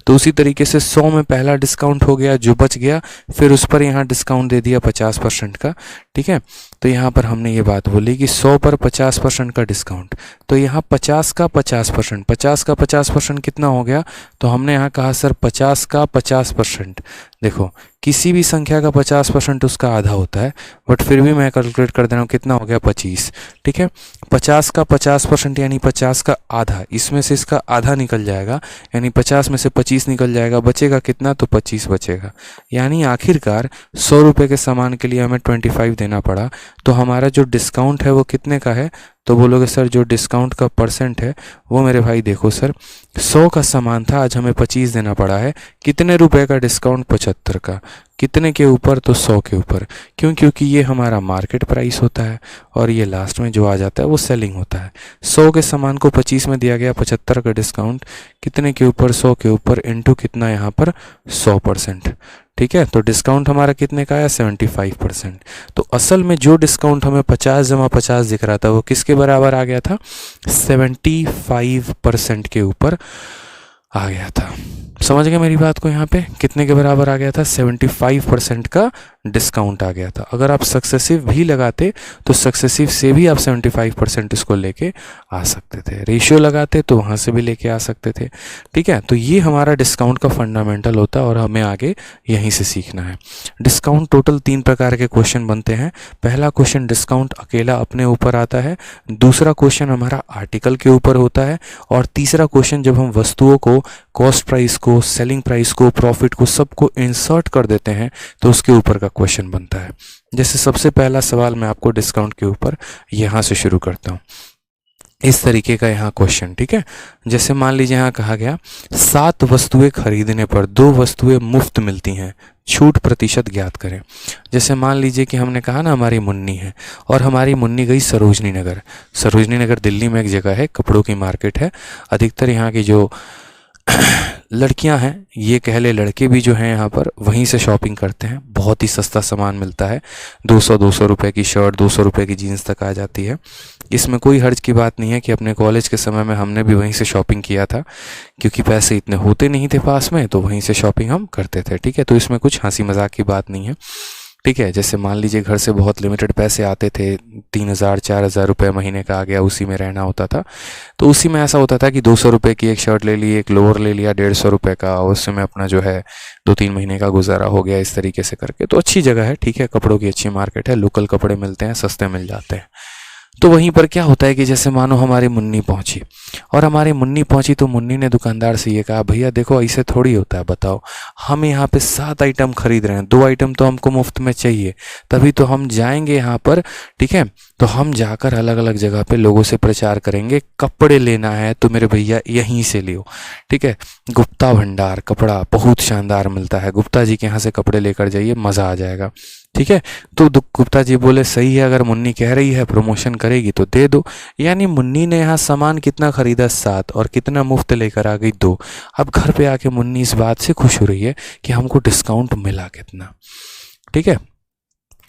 तो उसी तरीके से 100 में पहला डिस्काउंट हो गया, जो बच गया, फिर उस पर यहाँ डिस्काउंट दे दिया 50% का। ठीक है, तो यहाँ पर हमने ये बात बोली कि 100 पर 50% का डिस्काउंट, तो यहाँ 50 का 50%, 50 का 50% कितना हो गया? तो हमने यहाँ कहा सर 50 का 50%। देखो किसी भी संख्या का 50% उसका आधा होता है, बट फिर भी मैं कैलकुलेट कर दे रहा हूँ, कितना हो गया, 25। ठीक है, 50 का 50% यानी 50 का आधा, इसमें से इसका आधा निकल जाएगा, यानी 50 में से 25 निकल जाएगा, बचेगा कितना, तो 25 बचेगा। यानी आखिरकार 100 रुपये के सामान के लिए हमें 25 देना पड़ा। तो हमारा जो डिस्काउंट है वो कितने का है? तो बोलोगे सर जो डिस्काउंट का परसेंट है वो मेरे भाई देखो सर, 100 का सामान था, आज हमें 25 देना पड़ा है, कितने रुपए का डिस्काउंट? 75 का। कितने के ऊपर, तो 100 के ऊपर। क्यों? क्योंकि ये हमारा मार्केट प्राइस होता है और ये लास्ट में जो आ जाता है वो सेलिंग होता है। 100 के सामान को 25 में दिया गया, 75 का डिस्काउंट, कितने के ऊपर, 100 के ऊपर, इनटू कितना यहाँ पर 100%। ठीक है, तो डिस्काउंट हमारा कितने का आया, 75%। तो असल में जो डिस्काउंट हमें 50 जमा 50 दिख रहा था वो किसके बराबर आ गया था, 75% के ऊपर आ गया था। समझ गए मेरी बात को? यहाँ पे कितने के बराबर आ गया था, 75% का डिस्काउंट आ गया था। अगर आप सक्सेसिव भी लगाते तो सक्सेसिव से भी आप 75% इसको लेके आ सकते थे, रेशियो लगाते तो वहाँ से भी लेके आ सकते थे। ठीक है, तो ये हमारा डिस्काउंट का फंडामेंटल होता है और हमें आगे यहीं से सीखना है। डिस्काउंट टोटल 3 प्रकार के क्वेश्चन बनते हैं। पहला क्वेश्चन डिस्काउंट अकेला अपने ऊपर आता है, दूसरा क्वेश्चन हमारा आर्टिकल के ऊपर होता है, और तीसरा क्वेश्चन जब हम वस्तुओं को, कॉस्ट प्राइस को, सेलिंग प्राइस को, प्रॉफिट को, सबको इंसर्ट कर देते हैं तो उसके ऊपर का क्वेश्चन बनता है। जैसे सबसे पहला सवाल मैं आपको डिस्काउंट के ऊपर यहाँ से शुरू करता हूँ। इस तरीके का यहाँ क्वेश्चन, ठीक है। जैसे मान लीजिए यहाँ कहा गया 7 वस्तुएं खरीदने पर 2 वस्तुएं मुफ्त मिलती हैं, छूट प्रतिशत ज्ञात करें। जैसे मान लीजिए कि हमने कहा ना हमारी मुन्नी है और हमारी मुन्नी गई सरोजनी नगर। सरोजनी नगर दिल्ली में एक जगह है, कपड़ों की मार्केट है। अधिकतर यहाँ की जो लड़कियां हैं, ये कह ले लड़के भी जो हैं यहाँ पर वहीं से शॉपिंग करते हैं। बहुत ही सस्ता सामान मिलता है, 200 रुपए की शर्ट, 200 रुपए की जीन्स तक आ जाती है। इसमें कोई हर्ज की बात नहीं है कि अपने कॉलेज के समय में हमने भी वहीं से शॉपिंग किया था, क्योंकि पैसे इतने होते नहीं थे पास में, तो वहीं से शॉपिंग हम करते थे। ठीक है, तो इसमें कुछ हंसी मजाक की बात नहीं है। ठीक है, जैसे मान लीजिए घर से बहुत लिमिटेड पैसे आते थे, 3000-4000 रुपये महीने का आ गया, उसी में रहना होता था। तो उसी में ऐसा होता था कि 200 रुपये की एक शर्ट ले ली, एक लोअर ले लिया 150 रुपये का, और उससे में अपना जो है 2-3 महीने का गुजारा हो गया इस तरीके से करके। तो अच्छी जगह है, ठीक है, कपड़ों की अच्छी मार्केट है, लोकल कपड़े मिलते हैं, सस्ते मिल जाते हैं। तो वहीं पर क्या होता है कि जैसे मानो हमारी मुन्नी पहुंची, और हमारी मुन्नी पहुंची तो मुन्नी ने दुकानदार से ये कहा, भैया देखो ऐसे थोड़ी होता है, बताओ हम यहाँ पे 7 आइटम खरीद रहे हैं, 2 आइटम तो हमको मुफ्त में चाहिए, तभी तो हम जाएंगे यहाँ पर। ठीक है, तो हम जाकर अलग अलग जगह पे लोगों से प्रचार करेंगे, कपड़े लेना है तो मेरे भैया यहीं से लियो। ठीक है, गुप्ता भंडार कपड़ा बहुत शानदार मिलता है, गुप्ता जी के यहाँ से कपड़े लेकर जाइए, मज़ा आ जाएगा। ठीक है, तो गुप्ता जी बोले सही है, अगर मुन्नी कह रही है प्रमोशन करेगी तो दे दो। यानी मुन्नी ने यहाँ सामान कितना खरीदा, 7, और कितना मुफ्त लेकर आ गई, 2। अब घर पे आके मुन्नी इस बात से खुश हो रही है कि हमको डिस्काउंट मिला कितना। ठीक है,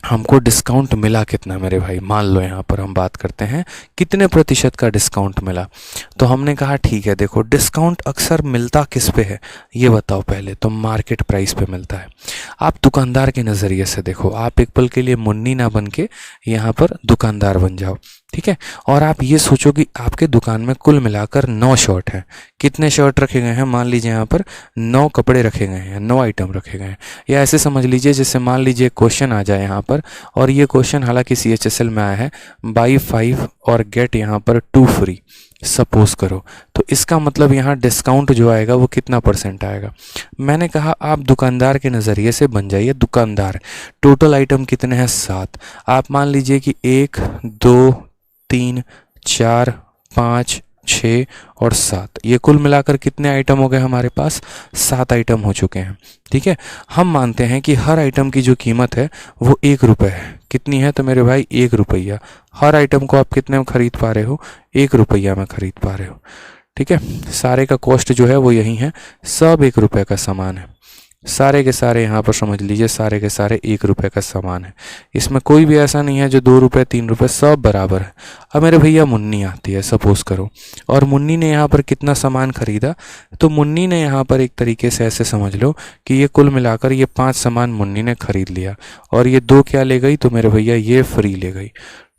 हमको डिस्काउंट मिला कितना मेरे भाई। मान लो यहाँ पर हम बात करते हैं कितने प्रतिशत का डिस्काउंट मिला। तो हमने कहा ठीक है, देखो डिस्काउंट अक्सर मिलता किस पे है ये बताओ पहले। तो मार्केट प्राइस पे मिलता है। आप दुकानदार के नज़रिए से देखो, आप एक पल के लिए मुन्नी ना बन के यहाँ पर दुकानदार बन जाओ। ठीक है, और आप ये सोचो कि आपके दुकान में कुल मिलाकर 9 शर्ट हैं। कितने शर्ट रखे गए हैं, मान लीजिए यहाँ पर 9 कपड़े रखे गए हैं, 9 आइटम रखे गए हैं। या ऐसे समझ लीजिए जैसे मान लीजिए क्वेश्चन आ जाए यहाँ पर, और ये क्वेश्चन हालांकि CHSL में आया है, बाई 5 और गेट यहाँ पर 2 फ्री, सपोज करो। तो इसका मतलब यहाँ डिस्काउंट जो आएगा वो कितना % आएगा। मैंने कहा आप दुकानदार के नज़रिए से बन जाइए दुकानदार। टोटल आइटम कितने हैं, 7। आप मान लीजिए कि 1 2 3 4 5 6 और 7, ये कुल मिलाकर कितने आइटम हो गए हमारे पास, 7 आइटम हो चुके हैं। ठीक है, हम मानते हैं कि हर आइटम की जो कीमत है वो 1 रुपये है। कितनी है तो मेरे भाई 1 रुपया। हर आइटम को आप कितने में खरीद पा रहे हो, 1 रुपया में खरीद पा रहे हो। ठीक है, सारे का कॉस्ट जो है वो यही है, सब 1 रुपये का सामान है। सारे के सारे यहाँ पर समझ लीजिए, सारे के सारे 1 रुपये का सामान है। इसमें कोई भी ऐसा नहीं है जो 2 रुपये 3 रुपये, सब बराबर है। अब मेरे भैया मुन्नी आती है सपोज करो, और मुन्नी ने यहाँ पर कितना सामान खरीदा। तो मुन्नी ने यहाँ पर एक तरीके से ऐसे समझ लो कि ये कुल मिलाकर ये 5 सामान मुन्नी ने खरीद लिया, और ये 2 क्या ले गई तो मेरे भैया ये फ्री ले गई।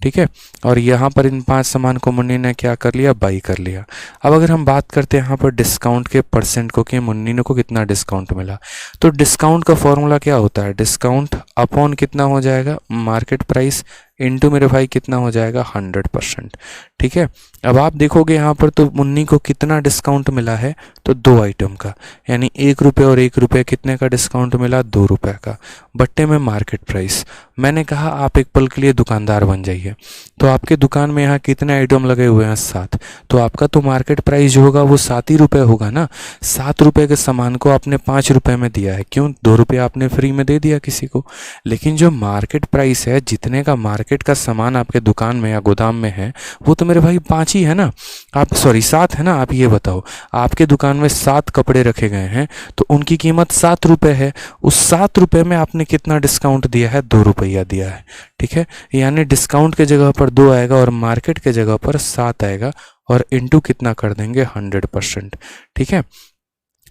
ठीक है, और यहाँ पर इन 5 सामान को मुन्नी ने क्या कर लिया, बाई कर लिया। अब अगर हम बात करते हैं यहाँ पर डिस्काउंट के % को कि मुन्नी ने को कितना डिस्काउंट मिला, तो डिस्काउंट का फॉर्मूला क्या होता है, डिस्काउंट अपॉन कितना हो जाएगा, मार्केट प्राइस इंटू मेरे भाई कितना हो जाएगा 100%। ठीक है, अब आप देखोगे यहाँ पर तो मुन्नी को कितना डिस्काउंट मिला है, तो 2 आइटम का, यानी 1 रुपये और 1 रुपये कितने का डिस्काउंट मिला, 2 रुपये का। बट्टे में मार्केट प्राइस, मैंने कहा आप एक पल के लिए दुकानदार बन जाइए। तो आपके दुकान में यहाँ कितने आइटम लगे हुए हैं, 7, तो आपका तो मार्केट प्राइस जो होगा वो 7 ही रुपये होगा ना। 7 रुपये के सामान को आपने 5 रुपये में दिया है, क्यों, 2 रुपये आपने फ्री में दे दिया किसी को। लेकिन जो मार्केट प्राइस है, जितने का मार्केट का सामान आपके दुकान में या गोदाम में है, वो तो मेरे भाई 5 ही है ना, आप 7 है ना। आप ये बताओ, आपके दुकान में 7 कपड़े रखे गए हैं, तो उनकी कीमत 7 रुपये है। उस 7 रुपये में आपने कितना डिस्काउंट दिया है, 2 रुपया दिया है। ठीक है, यानी डिस्काउंट के जगह पर 2 आएगा और मार्केट के जगह पर 7 आएगा, और इंटू कितना कर देंगे, 100%। ठीक है,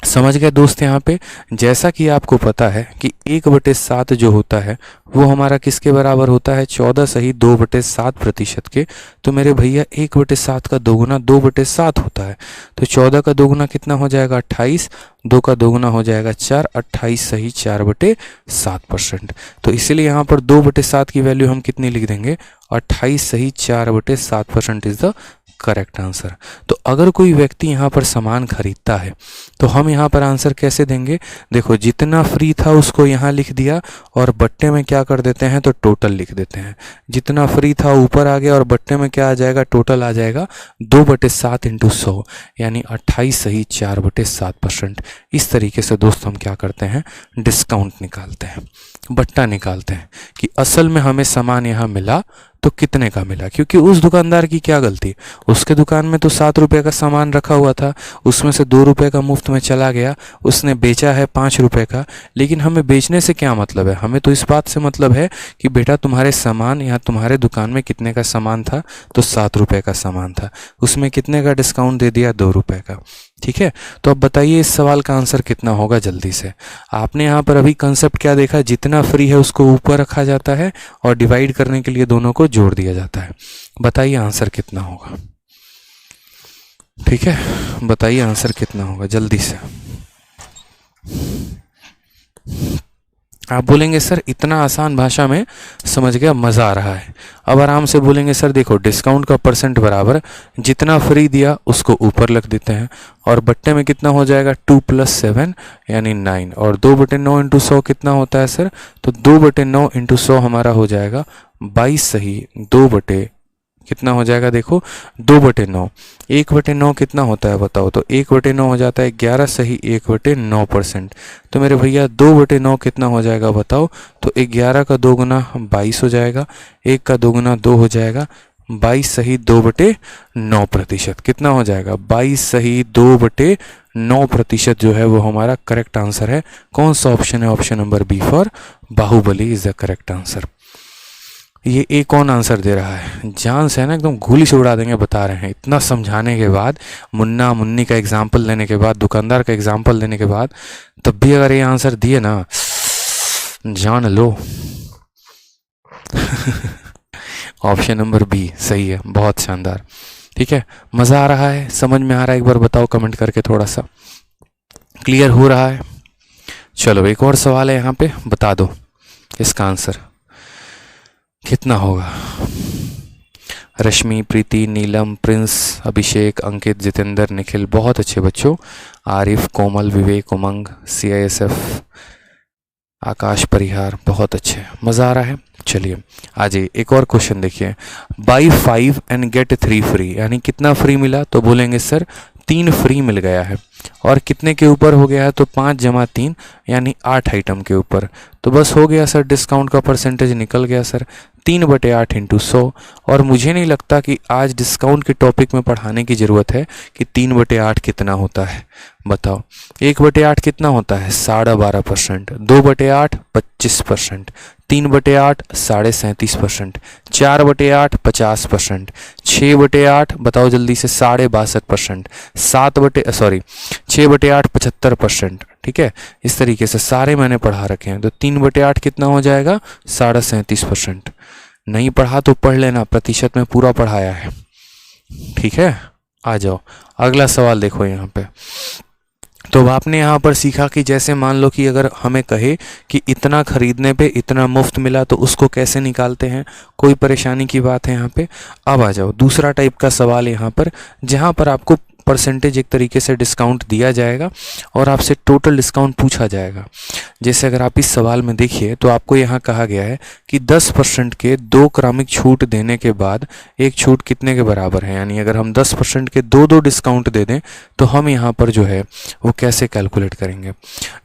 समझ गए दोस्त। यहाँ पे जैसा कि आपको पता है कि 1/7 जो होता है वो हमारा किसके बराबर होता है, 14 सही 2/7% के। तो मेरे भैया 1/7 का दोगुना 2/7 होता है, तो 14 का दोगुना कितना हो जाएगा, 28, 2 का दोगुना हो जाएगा 4, 28 सही 4/7%। तो इसीलिए यहाँ पर 2/7 की वैल्यू हम कितनी लिख देंगे, 28 सही 4/7% इज द करेक्ट आंसर। तो अगर कोई व्यक्ति यहाँ पर सामान खरीदता है तो हम यहाँ पर आंसर कैसे देंगे, देखो जितना फ्री था उसको यहाँ लिख दिया, और बट्टे में क्या कर देते हैं, तो टोटल लिख देते हैं। जितना फ्री था ऊपर आ गया, और बट्टे में क्या आ जाएगा, टोटल आ जाएगा 2/7 इंटू 100, यानी 28 सही 4/7%। इस तरीके से दोस्त हम क्या करते हैं, डिस्काउंट निकालते हैं, बट्टा निकालते हैं कि असल में हमें सामान यहाँ मिला तो कितने का मिला। क्योंकि उस दुकानदार की क्या गलती, उसके दुकान में तो 7 रुपये का सामान रखा हुआ था, उसमें से 2 रुपये का मुफ्त में चला गया, उसने बेचा है 5 रुपये का। लेकिन हमें बेचने से क्या मतलब है, हमें तो इस बात से मतलब है कि बेटा तुम्हारे सामान या तुम्हारे दुकान में कितने का सामान था, तो 7 रुपये का सामान था, उसमें कितने का डिस्काउंट दे दिया, 2 रुपये का। ठीक है, तो अब बताइए इस सवाल का आंसर कितना होगा, जल्दी से। आपने यहाँ पर अभी कंसेप्ट क्या देखा, जितना फ्री है उसको ऊपर रखा जाता है और डिवाइड करने के लिए दोनों को जोड़ दिया जाता है। बताइए आंसर कितना होगा। ठीक है, बताइए आंसर कितना होगा जल्दी से। आप बोलेंगे सर इतना आसान भाषा में समझ गया, मज़ा आ रहा है। अब आराम से बोलेंगे सर देखो डिस्काउंट का परसेंट बराबर जितना फ्री दिया उसको ऊपर लिख देते हैं, और बट्टे में कितना हो जाएगा 2 + 7 यानी 9, और 2/9 इंटू 100 कितना होता है सर, तो 2/9 इंटू 100 हमारा हो जाएगा 22 सही 2 कितना हो जाएगा, देखो 2/9। 1/9 कितना होता है बताओ, तो 1/9 हो जाता है 11 सही 1/9%। तो मेरे भैया 2/9 कितना हो जाएगा बताओ, तो 11 का दोगुना 22 हो जाएगा, 1 का दोगुना 2 हो जाएगा, 22 सही 2/9%। कितना हो जाएगा, 22 सही 2/9% जो है वो हमारा करेक्ट आंसर है। कौन सा ऑप्शन है, option number B for Baahubali is the correct answer. ये एक कौन आंसर दे रहा है, जान से है ना एकदम गोली से उड़ा देंगे, बता रहे हैं। इतना समझाने के बाद, मुन्ना मुन्नी का एग्जाम्पल देने के बाद, दुकानदार का एग्जाम्पल देने के बाद, तब भी अगर ये आंसर दिए ना, जान लो। ऑप्शन नंबर बी सही है, बहुत शानदार। ठीक है, मज़ा आ रहा है, समझ में आ रहा है, एक बार बताओ कमेंट करके, थोड़ा सा क्लियर हो रहा है। चलो एक और सवाल है यहाँ पे, बता दो इसका आंसर कितना होगा। रश्मि, प्रीति, नीलम, प्रिंस, अभिषेक, अंकित, जितेंद्र, निखिल, बहुत अच्छे बच्चों। आरिफ, कोमल, विवेक, उमंग, CISF, आकाश, परिहार, बहुत अच्छे, मज़ा आ रहा है। चलिए आ जाइए, एक और क्वेश्चन देखिए। बाई 5 एंड गेट 3 फ्री, यानी कितना फ्री मिला, तो बोलेंगे सर 3 फ्री मिल गया है, और कितने के ऊपर हो गया है, तो 5 + 3 यानी 8 आइटम के ऊपर। तो बस हो गया सर, डिस्काउंट का परसेंटेज निकल गया सर, 3/8 इंटू 100। और मुझे नहीं लगता कि आज डिस्काउंट के टॉपिक में पढ़ाने की ज़रूरत है कि 3/8 कितना होता है, बताओ। 1/8 कितना होता है, 12.5%, 2/8 25%, 3/8 37.5%, 4/8 50%, 6/8 बताओ जल्दी से 62.5%, 6/8 75%। ठीक है, इस तरीके से सारे मैंने पढ़ा रखे हैं। तो 3/8 कितना हो जाएगा, 37.5%। नहीं पढ़ा तो पढ़ लेना, प्रतिशत में पूरा पढ़ाया है। ठीक है, आ जाओ अगला सवाल देखो यहाँ पे। तो अब आपने यहाँ पर सीखा कि जैसे मान लो कि अगर हमें कहे कि इतना खरीदने पे इतना मुफ्त मिला तो उसको कैसे निकालते हैं, कोई परेशानी की बात है यहाँ पे। अब आ जाओ दूसरा टाइप का सवाल यहाँ पर, जहाँ पर आपको परसेंटेज एक तरीके से डिस्काउंट दिया जाएगा और आपसे टोटल डिस्काउंट पूछा जाएगा। जैसे अगर आप इस सवाल में देखिए तो आपको यहाँ कहा गया है कि 10% के 2 क्रमिक छूट देने के बाद एक छूट कितने के बराबर है, यानी अगर हम 10% के दो डिस्काउंट दे दें तो हम यहाँ पर जो है वो कैसे कैलकुलेट करेंगे।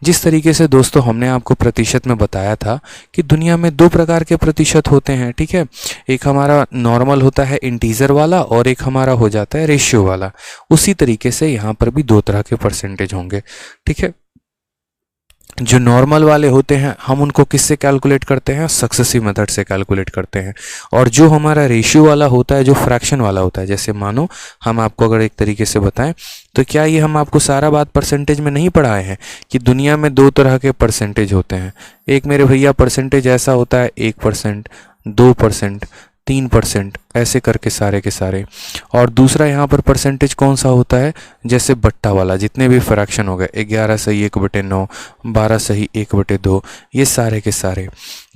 जिस तरीके से दोस्तों हमने आपको प्रतिशत में बताया था कि दुनिया में 2 प्रकार के प्रतिशत होते हैं, ठीक है। एक हमारा नॉर्मल होता है इंटीजर वाला और एक हमारा हो जाता है रेशियो वाला। उसी तरीके से यहाँ पर भी 2 तरह के परसेंटेज होंगे, ठीक है। जो नॉर्मल वाले होते हैं हम उनको किससे कैलकुलेट करते हैं, सक्सेसिव मेथड से कैलकुलेट करते हैं। और जो हमारा रेशियो वाला होता है, जो फ्रैक्शन वाला होता है, जैसे मानो हम आपको अगर एक तरीके से बताएं तो क्या ये हम आपको सारा बात परसेंटेज में नहीं पढ़ाए हैं कि दुनिया में 2 तरह के परसेंटेज होते हैं। एक मेरे भैया परसेंटेज ऐसा होता है 1%, 2%, 3%, ऐसे करके सारे के सारे। और दूसरा यहाँ पर परसेंटेज कौन सा होता है, जैसे बट्टा वाला, जितने भी फ्रैक्शन हो गए 11 सही 1/9, 12 सही 1/2, ये सारे के सारे।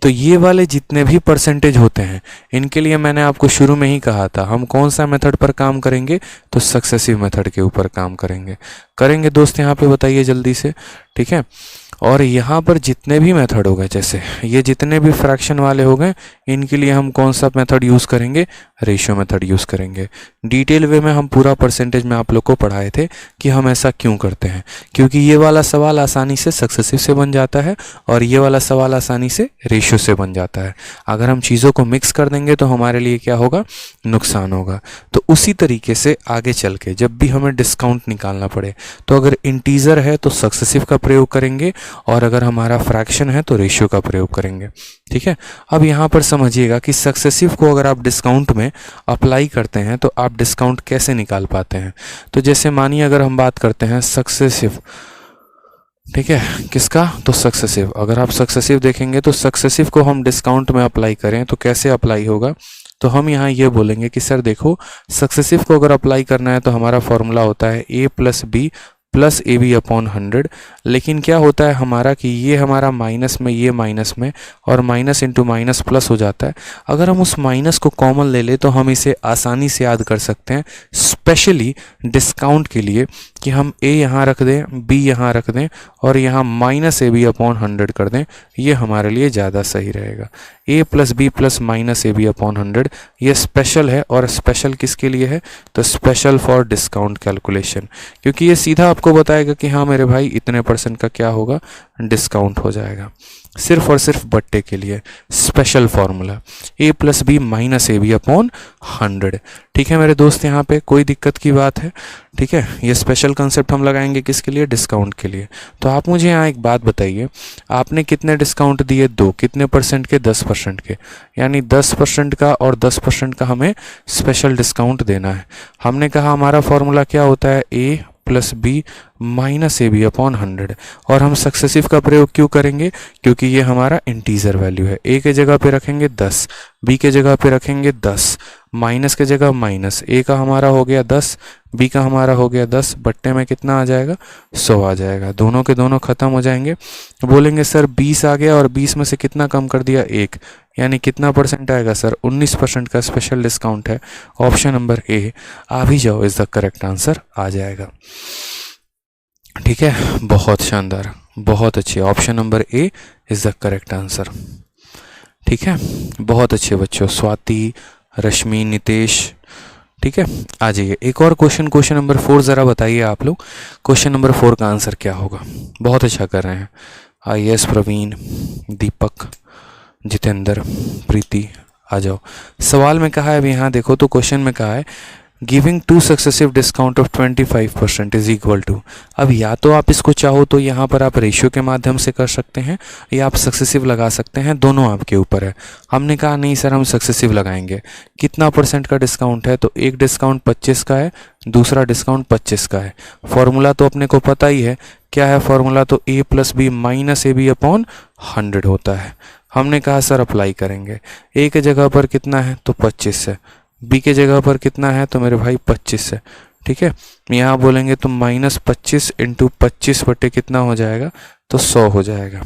तो ये वाले जितने भी परसेंटेज होते हैं इनके लिए मैंने आपको शुरू में ही कहा था हम कौन सा मेथड पर काम करेंगे, तो सक्सेसिव मेथड के ऊपर काम करेंगे दोस्त। यहाँ पे बताइए जल्दी से, ठीक है। और यहाँ पर जितने भी मेथड हो गए, जैसे ये जितने भी फ्रैक्शन वाले हो गए, इनके लिए हम कौन सा मेथड यूज़ करेंगे, रेशियो मेथड यूज़ करेंगे। डिटेल वे में हम पूरा परसेंटेज में आप लोग को पढ़ाए थे कि हम ऐसा क्यों करते हैं, क्योंकि ये वाला सवाल आसानी से सक्सेसिव से बन जाता है और ये वाला सवाल आसानी से रेशियो से बन जाता है। अगर हम चीज़ों को मिक्स कर देंगे तो हमारे लिए क्या होगा, नुकसान होगा। तो उसी तरीके से आगे चल के जब भी हमें डिस्काउंट निकालना पड़े तो अगर इंटीजर है तो सक्सेसिव का प्रयोग करेंगे और अगर हमारा फ्रैक्शन है तो रेशियो का प्रयोग करेंगे, ठीक है। अब यहाँ पर समझिएगा कि सक्सेसिव को अगर आप डिस्काउंट में अप्लाई करते हैं तो आप डिस्काउंट कैसे निकाल पाते हैं। तो जैसे मानिए अगर हम बात करते हैं सक्सेसिव, ठीक है, किसका, तो सक्सेसिव। अगर आप सक्सेसिव देखेंगे तो सक्सेसिव को हम डिस्काउंट में अप्लाई करें तो कैसे अप्लाई होगा, तो हम यहाँ ये बोलेंगे कि सर देखो सक्सेसिव को अगर अप्लाई करना है तो हमारा फॉर्मूला होता है a + b + AB/100। लेकिन क्या होता है हमारा कि ये हमारा माइनस में, ये माइनस में, और माइनस इंटू माइनस प्लस हो जाता है। अगर हम उस माइनस को कॉमन ले ले तो हम इसे आसानी से याद कर सकते हैं, स्पेशली डिस्काउंट के लिए, कि हम a यहाँ रख दें, b यहाँ रख दें और यहाँ -AB/100 कर दें। ये हमारे लिए ज़्यादा सही रहेगा। a + b + -AB/100 ये स्पेशल है, और स्पेशल किसके लिए है, तो स्पेशल फॉर डिस्काउंट कैलकुलेशन, क्योंकि ये सीधा आपको बताएगा कि हाँ मेरे भाई इतने % का क्या होगा, डिस्काउंट हो जाएगा। सिर्फ और सिर्फ बट्टे के लिए special formula a + b -AB/100, ठीक है मेरे दोस्त। यहाँ पे कोई दिक्कत की बात है, ठीक है। ये स्पेशल कंसेप्ट हम लगाएंगे किसके लिए, डिस्काउंट के लिए। तो आप मुझे यहाँ एक बात बताइए, आपने कितने डिस्काउंट दिए, 2, कितने % के, 10% के, यानी 10% का और 10% का हमें स्पेशल डिस्काउंट देना है। हमने कहा हमारा फॉर्मूला क्या होता है, a + b -AB/100, और हम सक्सेसिव का प्रयोग क्यों करेंगे, क्योंकि ये हमारा इंटीजर वैल्यू है। a के जगह पे रखेंगे 10, b के जगह पे रखेंगे 10, माइनस के जगह माइनस, a का हमारा हो गया 10, b का हमारा हो गया 10, बट्टे में कितना आ जाएगा, 100 आ जाएगा। दोनों के दोनों खत्म हो जाएंगे। बोलेंगे सर 20 आ गया और 20 में से कितना कम कर दिया, 1, यानी कितना % आएगा सर, 19% का स्पेशल डिस्काउंट है। ऑप्शन नंबर ए, आ भी जाओ, इज द करेक्ट आंसर आ जाएगा, ठीक है। बहुत शानदार, बहुत अच्छे, option number A is the correct answer, ठीक है। बहुत अच्छे बच्चों, स्वाति, रश्मि, नितेश, ठीक है। आ जाइए एक और क्वेश्चन नंबर 4 ज़रा बताइए आप लोग, क्वेश्चन नंबर 4 का आंसर क्या होगा। बहुत अच्छा कर रहे हैं, IAS प्रवीण, दीपक, जितेंद्र, प्रीति, आ जाओ। सवाल में कहा है, अभी यहाँ देखो तो क्वेश्चन में कहा है giving 2 successive discount of 25% is equal to. अब या तो आप इसको चाहो तो यहाँ पर आप रेशियो के माध्यम से कर सकते हैं या आप सक्सेसिव लगा सकते हैं, दोनों आपके ऊपर है। हमने कहा नहीं सर हम सक्सेसिव लगाएंगे। कितना % का डिस्काउंट है, तो एक डिस्काउंट 25 का है, दूसरा डिस्काउंट 25 का है। फॉर्मूला तो अपने को पता ही है, क्या है फॉर्मूला, तो a + b -AB/100 होता है। हमने कहा सर अप्लाई करेंगे। a के जगह पर कितना है, तो 25 है, b के जगह पर कितना है, तो मेरे भाई 25 है, ठीक है। यहाँ बोलेंगे तो -25 इंटू 25 कितना हो जाएगा, तो 100 हो जाएगा।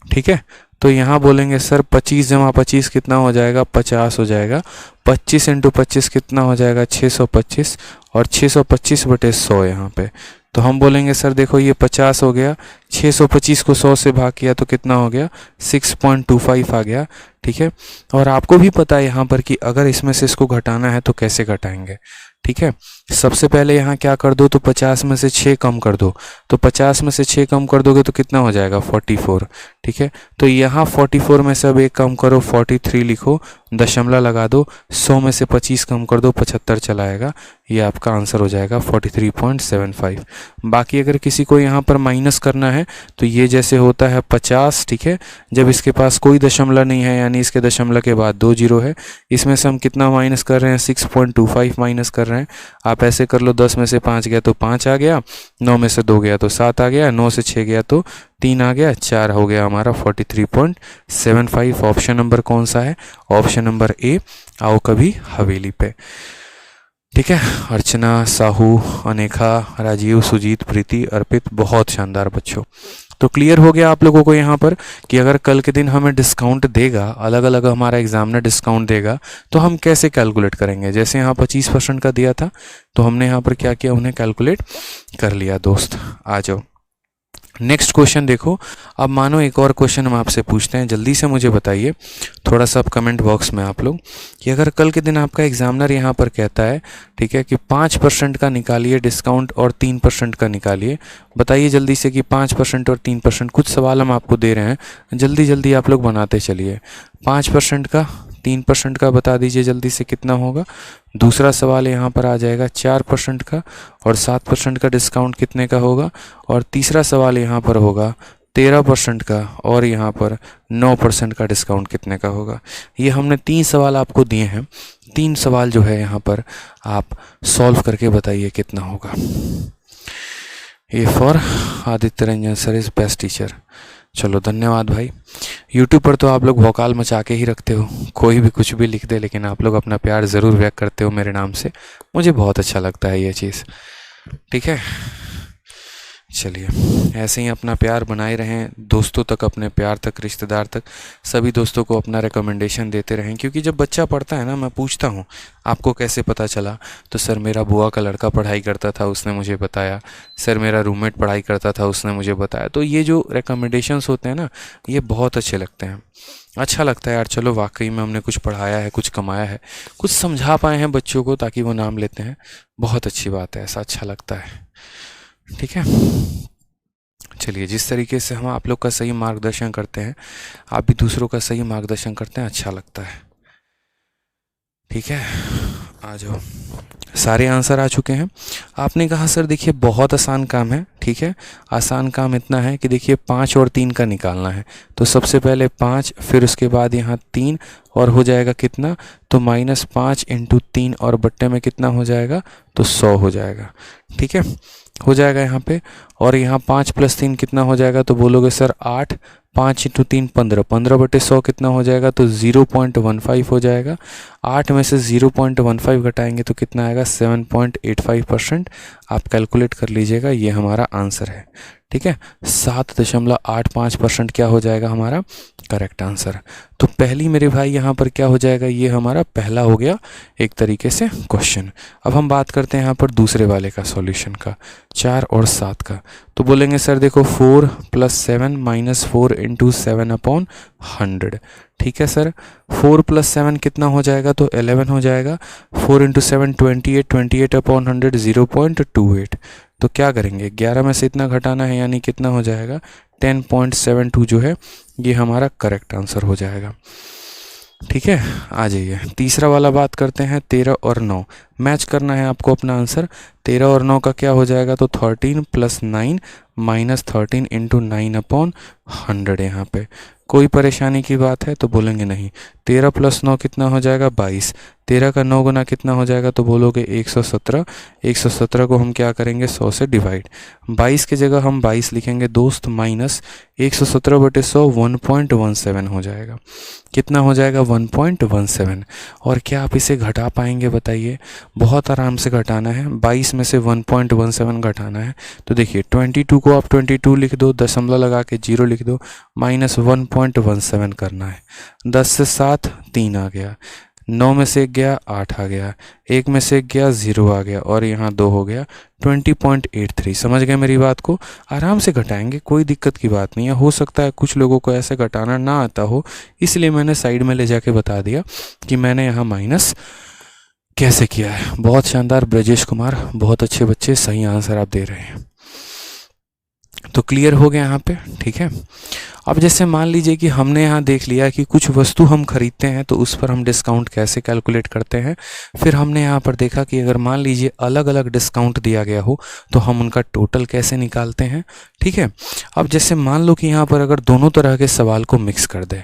ठीक है। तो यहाँ बोलेंगे सर 25 जमा 25 कितना हो जाएगा, 50 हो जाएगा। 25 इंटू 25 कितना हो जाएगा, 625, और 625/100 यहाँ पे। तो हम बोलेंगे सर देखो ये 50 हो गया, 625 को 100 से भाग किया तो कितना हो गया, 6.25 आ गया। ठीक है। और आपको भी पता है यहाँ पर कि अगर इसमें से इसको घटाना है तो कैसे घटाएंगे। ठीक है। सबसे पहले यहाँ क्या कर दो, तो 50 में से 6 कम कर दो, तो 50 में से 6 कम कर दोगे तो कितना हो जाएगा, 44। ठीक है। तो यहाँ 44 में से अब 1 कम करो, 43 लिखो, दशमलव लगा दो, 100 में से 25 कम कर दो, 75 चला आएगा। ये आपका आंसर हो जाएगा 43.75। बाकी अगर किसी को यहाँ पर माइनस करना है तो ये जैसे होता है 50। ठीक है। जब इसके पास कोई दशमलव नहीं है, यानी इसके दशमलव के बाद 2 जीरो है, इसमें से हम कितना माइनस कर रहे हैं, 6.25 माइनस कर रहे हैं। आप ऐसे कर लो, 10 में से 5 गया तो 5 आ गया, 9 में से 2 गया तो 7 आ गया, 9 से 6 गया तो 3 आ गया, 4 हो गया हमारा 43.75। ऑप्शन नंबर कौन सा है, ऑप्शन नंबर ए, आओ कभी हवेली पे। ठीक है। अर्चना, साहू, अनेखा, राजीव, सुजीत, प्रीति, अर्पित, बहुत शानदार बच्चों। तो क्लियर हो गया आप लोगों को यहाँ पर कि अगर कल के दिन हमें डिस्काउंट देगा, अलग अलग हमारा एग्जामिनर डिस्काउंट देगा, तो हम कैसे कैलकुलेट करेंगे। जैसे यहाँ 25% का दिया था तो हमने यहाँ पर क्या किया, उन्हें कैलकुलेट कर लिया। दोस्त आ जाओ, नेक्स्ट क्वेश्चन देखो। अब मानो एक और क्वेश्चन हम आपसे पूछते हैं, जल्दी से मुझे बताइए थोड़ा सा आप कमेंट बॉक्स में आप लोग, कि अगर कल के दिन आपका एग्जामिनर यहाँ पर कहता है, ठीक है, कि 5% का निकालिए डिस्काउंट और 3% का निकालिए, बताइए जल्दी से कि 5% और 3%। कुछ सवाल हम आपको दे रहे हैं, जल्दी जल्दी आप लोग बनाते चलिए। 5% का, 3% का बता दीजिए जल्दी से कितना होगा। दूसरा सवाल यहाँ पर आ जाएगा 4% का, और 7% का डिस्काउंट कितने का होगा। और तीसरा सवाल यहाँ पर होगा 13% का, और यहाँ पर 9% का डिस्काउंट कितने का होगा। ये हमने 3 सवाल आपको दिए हैं। 3 सवाल जो है यहाँ पर आप सॉल्व करके बताइए कितना होगा। A for Aditya Ranjan sir is best teacher. चलो धन्यवाद भाई। यूट्यूब पर तो आप लोग भौकाल मचा के ही रखते हो, कोई भी कुछ भी लिख दे, लेकिन आप लोग अपना प्यार ज़रूर व्यक्त करते हो मेरे नाम से, मुझे बहुत अच्छा लगता है ये चीज़। ठीक है। चलिए ऐसे ही अपना प्यार बनाए रहें, दोस्तों तक, अपने प्यार तक, रिश्तेदार तक, सभी दोस्तों को अपना रिकमेंडेशन देते रहें। क्योंकि जब बच्चा पढ़ता है ना, मैं पूछता हूँ आपको कैसे पता चला, तो सर मेरा बुआ का लड़का पढ़ाई करता था उसने मुझे बताया, सर मेरा रूममेट पढ़ाई करता था उसने मुझे बताया। तो ये जो रिकमेंडेशंस होते हैं ना, ये बहुत अच्छे लगते हैं। अच्छा लगता है यार, चलो वाकई में हमने कुछ पढ़ाया है, कुछ कमाया है, कुछ समझा पाए हैं बच्चों को ताकि वो नाम लेते हैं। बहुत अच्छी बात है, ऐसा अच्छा लगता है। ठीक है। चलिए, जिस तरीके से हम आप लोग का सही मार्गदर्शन करते हैं, आप भी दूसरों का सही मार्गदर्शन करते हैं, अच्छा लगता है। ठीक है, आ जाओ। सारे आंसर आ चुके हैं। आपने कहा सर देखिए बहुत आसान काम है। ठीक है, आसान काम इतना है कि देखिए 5 और 3 का निकालना है। तो सबसे पहले 5, फिर उसके बाद यहाँ 3, और हो जाएगा कितना, तो -5 इंटू 3, और बट्टे में कितना हो जाएगा, तो 100 हो जाएगा। ठीक है, हो जाएगा यहाँ पे। और यहाँ 5 + 3 कितना हो जाएगा, तो बोलोगे सर 8, 5 इंटू 3 15, 15/100 कितना हो जाएगा, तो 0.15 हो जाएगा। 8 में से 0.15 घटाएंगे तो कितना आएगा, 7.85%। आप कैलकुलेट कर लीजिएगा, ये हमारा आंसर है। ठीक है, 7.85% क्या हो जाएगा हमारा करेक्ट आंसर। तो पहली मेरे भाई यहाँ पर क्या हो जाएगा, ये हमारा पहला हो गया एक तरीके से क्वेश्चन। अब हम बात करते हैं यहाँ पर दूसरे वाले का सॉल्यूशन का, 4 और 7 का। तो बोलेंगे सर देखो 4 + 7 - 4 इंटू 7/100। ठीक है सर, 4 + 7 कितना हो जाएगा, तो 11 हो जाएगा। 4 इंटू 7 28, 28/100 0.28। तो क्या करेंगे, 11 में से इतना घटाना है, यानी कितना हो जाएगा 10.72 जो है ये हमारा करेक्ट आंसर हो जाएगा। ठीक है, आ जाइए तीसरा वाला बात करते हैं। 13 और 9 मैच करना है आपको अपना आंसर। 13 और 9 का क्या हो जाएगा, तो 13 + 9 - 13 इंटू 9/100। यहाँ पे कोई परेशानी की बात है तो बोलेंगे नहीं। 13 + 9 कितना हो जाएगा 22, 13 का 9 गुना कितना हो जाएगा तो बोलोगे 117, 117 को हम क्या करेंगे 100 से डिवाइड, 22 की जगह हम 22 लिखेंगे दोस्त, माइनस 117/100 1.17 हो जाएगा, कितना हो जाएगा 1.17। और क्या आप इसे घटा पाएंगे बताइए, बहुत आराम से घटाना है, 22 में से 1.17 घटाना है तो देखिए 22 को आप 22 लिख दो, दशमलव लगा के 0 लिख दो, माइनस 1.17 करना है, 10 से 7 3 आ गया, 9 में से 1 गया 8 आ गया, 1 में से 1 गया 0 आ गया और यहाँ 2 हो गया 20.83। समझ गए मेरी बात को, आराम से घटाएंगे, कोई दिक्कत की बात नहीं है। हो सकता है कुछ लोगों को ऐसे घटाना ना आता हो, इसलिए मैंने साइड में ले जाके बता दिया कि मैंने यहाँ माइनस कैसे किया है। बहुत शानदार ब्रजेश कुमार, बहुत अच्छे बच्चे, सही आंसर आप दे रहे हैं। तो क्लियर हो गया यहाँ पे, ठीक है। अब जैसे मान लीजिए कि हमने यहाँ देख लिया कि कुछ वस्तु हम खरीदते हैं तो उस पर हम डिस्काउंट कैसे कैलकुलेट करते हैं। फिर हमने यहाँ पर देखा कि अगर मान लीजिए अलग अलग डिस्काउंट दिया गया हो तो हम उनका टोटल कैसे निकालते हैं, ठीक है। अब जैसे मान लो कि यहाँ पर अगर दोनों तरह के सवाल को मिक्स कर दें,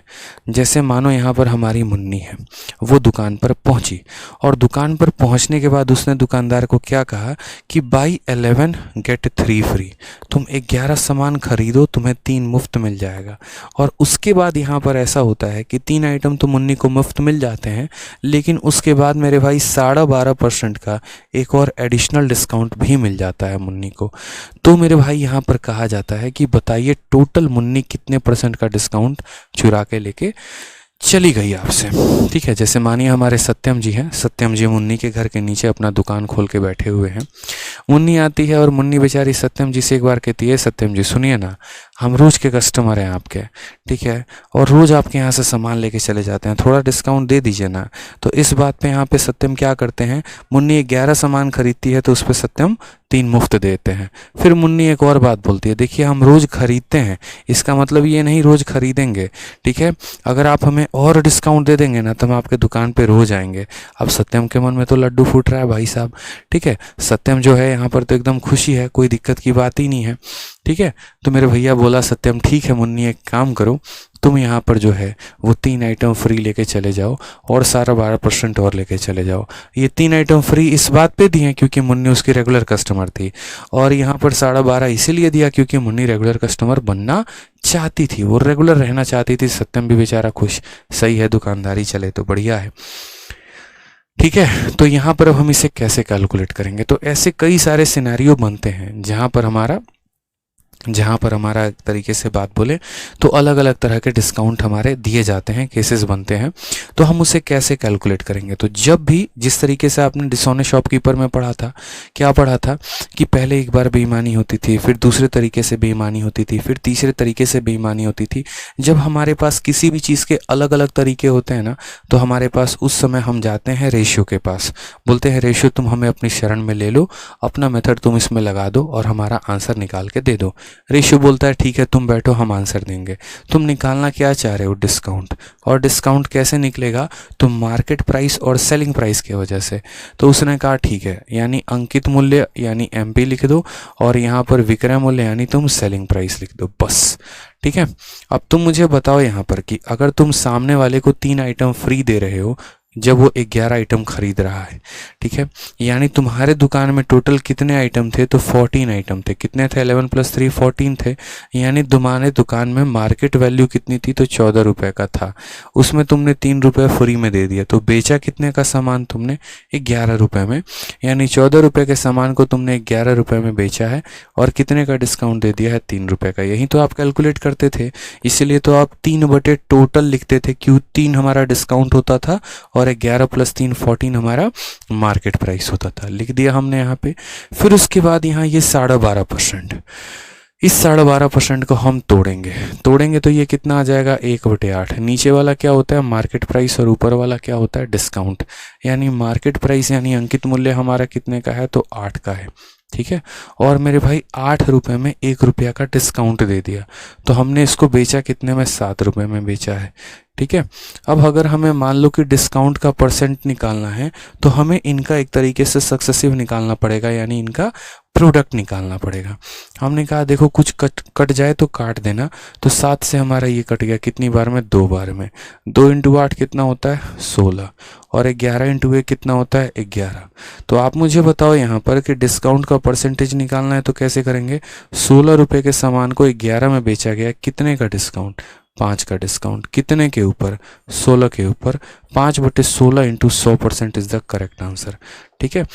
जैसे मानो यहाँ पर हमारी मुन्नी है, वो दुकान पर पहुँची और दुकान पर पहुँचने के बाद उसने दुकानदार को क्या कहा कि बाई 11 गेट 3 फ्री, तुम 11 सामान खरीदो तुम्हें 3 मुफ्त मिल जाएगा। और उसके बाद यहाँ पर ऐसा होता है कि 3 आइटम तो मुन्नी को मुफ्त मिल जाते हैं, लेकिन उसके बाद मेरे भाई 12.5% का एक और एडिशनल डिस्काउंट भी मिल जाता है मुन्नी को। तो मेरे भाई यहाँ पर कहा जाता है कि बताइए टोटल मुन्नी कितने % का डिस्काउंट चुरा के लेके चली गई आपसे, ठीक है। जैसे मानिए हमारे सत्यम जी हैं, सत्यम जी मुन्नी के घर के नीचे अपना दुकान खोल के बैठे हुए हैं। मुन्नी आती है और मुन्नी बेचारी सत्यम जी से एक बार कहती है, सत्यम जी सुनिए ना, हम रोज़ के कस्टमर हैं आपके, ठीक है, और रोज़ आपके यहाँ से सामान लेके चले जाते हैं, थोड़ा डिस्काउंट दे दीजिए ना। तो इस बात पे यहाँ पे सत्यम क्या करते हैं, मुन्नी 11 सामान खरीदती है तो उस पर सत्यम 3 मुफ्त देते हैं। फिर मुन्नी एक और बात बोलती है, देखिए हम रोज़ खरीदते हैं, इसका मतलब ये नहीं रोज़ खरीदेंगे, ठीक है। अगर आप हमें और डिस्काउंट दे देंगे ना तो हम आपके दुकान पे रोज़ आएंगे। अब सत्यम के मन में तो लड्डू फूट रहा है भाई साहब, ठीक है। सत्यम जो है यहाँ पर तो एकदम खुशी है, कोई दिक्कत की बात ही नहीं है, ठीक है। तो मेरे भैया बोला सत्यम ठीक है मुन्नी, एक काम करो तुम यहाँ पर जो है वो 3 आइटम फ्री लेके चले जाओ और सारा 12% और लेके चले जाओ। ये 3 आइटम फ्री इस बात पे दिए क्योंकि मुन्नी उसकी रेगुलर कस्टमर थी, और यहाँ पर 12.5 इसीलिए दिया क्योंकि मुन्नी रेगुलर कस्टमर बनना चाहती थी, वो रेगुलर रहना चाहती थी। सत्यम भी बेचारा खुश, सही है दुकानदारी चले तो बढ़िया है, ठीक है। तो यहाँ पर अब हम इसे कैसे कैलकुलेट करेंगे, तो ऐसे कई सारे सिनेरियो बनते हैं जहाँ पर हमारा एक तरीके से बात बोले तो अलग अलग तरह के डिस्काउंट हमारे दिए जाते हैं, केसेस बनते हैं। तो हम उसे कैसे कैलकुलेट करेंगे, तो जब भी जिस तरीके से आपने डिसऑनेस्ट शॉपकीपर में पढ़ा था, क्या पढ़ा था कि पहले एक बार बेईमानी होती थी, फिर दूसरे तरीके से बेईमानी होती थी, फिर तीसरे तरीके से बेईमानी होती थी। जब हमारे पास किसी भी चीज़ के अलग अलग तरीके होते हैं ना, तो हमारे पास उस समय हम जाते हैं रेशियो के पास, बोलते हैं रेशियो तुम हमें अपनी शरण में ले लो, अपना मेथड तुम इसमें लगा दो और हमारा आंसर निकाल के दे दो। रेशियो बोलता है ठीक है तुम बैठो हम आंसर देंगे, तुम निकालना क्या चाह रहे हो डिस्काउंट, और डिस्काउंट कैसे निकलेगा तो मार्केट प्राइस और सेलिंग प्राइस की वजह से। तो उसने कहा ठीक है, यानी अंकित मूल्य यानी एमपी लिख दो और यहाँ पर विक्रय मूल्य यानी तुम सेलिंग प्राइस लिख दो, बस, ठीक है। अब तुम मुझे बताओ यहाँ पर कि अगर तुम सामने वाले को 3 आइटम फ्री दे रहे हो जब वो 11 आइटम खरीद रहा है, ठीक है, यानी तुम्हारे दुकान में टोटल कितने आइटम थे तो 14 आइटम थे। कितने थे, 11 + 3 14 थे, यानी तुम्हारे दुकान में मार्केट वैल्यू कितनी थी तो 14 रुपये का था, उसमें तुमने 3 रुपये फ्री में दे दिया, तो बेचा कितने का सामान तुमने 11 रुपये में, यानी 14 रुपये के सामान को तुमने 11 रुपये में बेचा है और कितने का डिस्काउंट दे दिया है 3 रुपये का। यही तो आप कैलकुलेट करते थे, इसलिए तो आप 3 टोटल लिखते थे, क्यों 3 हमारा डिस्काउंट होता था और 11 + 3 14 हमारा मार्केट प्राइस होता था, लिख दिया हमने यहाँ पे। फिर उसके बाद यहाँ ये 12.5%, इस 12.5% को हम तोड़ेंगे तो ये कितना आ जाएगा 1/8। नीचे वाला क्या होता है मार्केट प्राइस और ऊपर वाला क्या होता है डिस्काउंट, यानी मार्केट प्राइस यानी अंकित मूल्य हमारा कितने का है तो 8 का है, ठीक है। और मेरे भाई 8 रुपये में 1 रुपया का डिस्काउंट दे दिया, तो हमने इसको बेचा कितने में 7 रुपये में बेचा है, ठीक है। अब अगर हमें मान लो कि डिस्काउंट का % निकालना है तो हमें इनका एक तरीके से सक्सेसिव निकालना पड़ेगा, यानी इनका प्रोडक्ट निकालना पड़ेगा। हमने कहा देखो कुछ कट जाए तो काट देना, तो 7 से हमारा ये कट गया कितनी बार में, 2 बार में। 2 इंटू 8 कितना होता है, 16, और 11 इंटू 1 कितना होता है, 11। तो आप मुझे बताओ यहाँ पर कि डिस्काउंट का परसेंटेज निकालना है तो कैसे करेंगे। 16 रुपये के सामान को 11 में बेचा गया, कितने का डिस्काउंट, 5 का डिस्काउंट, कितने के ऊपर, 16 के ऊपर। 5/16 into 100% is the correct answer. ठीक है,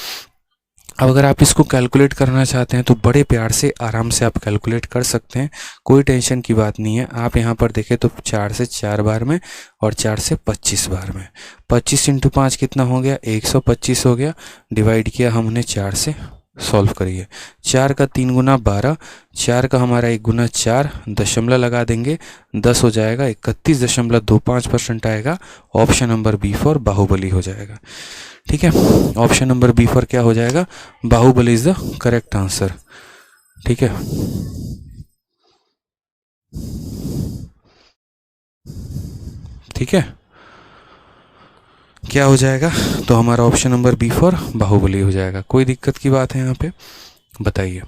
अब अगर आप इसको कैलकुलेट करना चाहते हैं तो बड़े प्यार से आराम से आप कैलकुलेट कर सकते हैं, कोई टेंशन की बात नहीं है। आप यहाँ पर देखें तो 4 से 4 बार में और 4 से 25 बार में। 25 इंटू 5 कितना हो गया, 125 हो गया। डिवाइड किया हमने 4 से, सॉल्व करिए। 4 का 3 गुना 12, 4 का हमारा 1 गुना 4, दशमलव लगा देंगे, 10 हो जाएगा, 31.25% आएगा। Option number B for Baahubali हो जाएगा। ठीक है, ऑप्शन नंबर बी फॉर क्या हो जाएगा, Baahubali is the correct answer. ठीक है, ठीक है, क्या हो जाएगा, तो हमारा option number B for Baahubali हो जाएगा। कोई दिक्कत की बात है यहाँ पे, बताइए।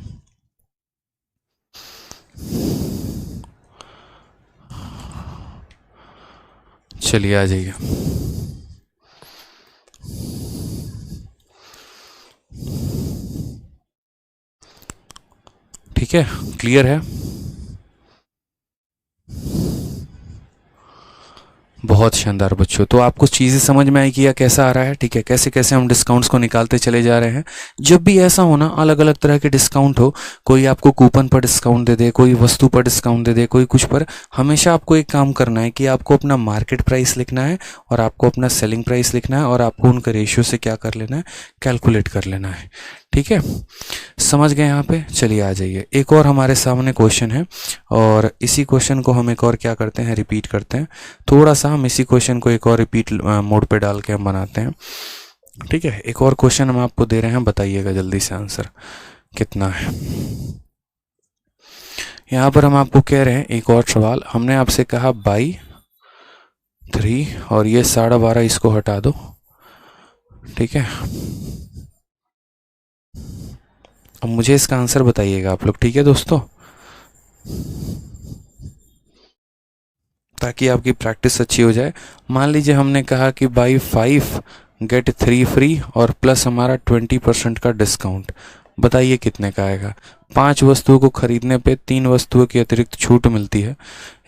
चलिए आ जाइए। ठीक है, क्लियर है, बहुत शानदार बच्चों। तो आपको चीज़ें समझ में आई कि यह कैसा आ रहा है। ठीक है, कैसे कैसे हम डिस्काउंट्स को निकालते चले जा रहे हैं। जब भी ऐसा होना, अलग अलग तरह के डिस्काउंट हो, कोई आपको कूपन पर डिस्काउंट दे दे, कोई वस्तु पर डिस्काउंट दे दे, कोई कुछ पर, हमेशा आपको एक काम करना है कि आपको अपना मार्केट प्राइस लिखना है और आपको अपना सेलिंग प्राइस लिखना है और आपको उनका रेशियो से क्या कर लेना है, कैलकुलेट कर लेना है। ठीक है, समझ गए यहाँ पे। चलिए आ जाइए, एक और हमारे सामने क्वेश्चन है और इसी क्वेश्चन को हम एक और क्या करते हैं, रिपीट करते हैं। थोड़ा सा हम इसी क्वेश्चन को एक और रिपीट मोड पे डाल के हम बनाते हैं। ठीक है, एक और क्वेश्चन हम आपको दे रहे हैं, बताइएगा जल्दी से आंसर कितना है। यहाँ पर हम आपको कह रहे हैं एक और सवाल, हमने आपसे कहा बाई 3 और ये 12.5, इसको हटा दो। ठीक है, अब मुझे इसका आंसर बताइएगा आप लोग। ठीक है दोस्तों, ताकि आपकी प्रैक्टिस अच्छी हो जाए। मान लीजिए हमने कहा कि बाई 5 गेट 3 फ्री और प्लस हमारा 20% का डिस्काउंट, बताइए कितने का आएगा। 5 वस्तुओं को खरीदने पे 3 वस्तुओं की अतिरिक्त छूट मिलती है,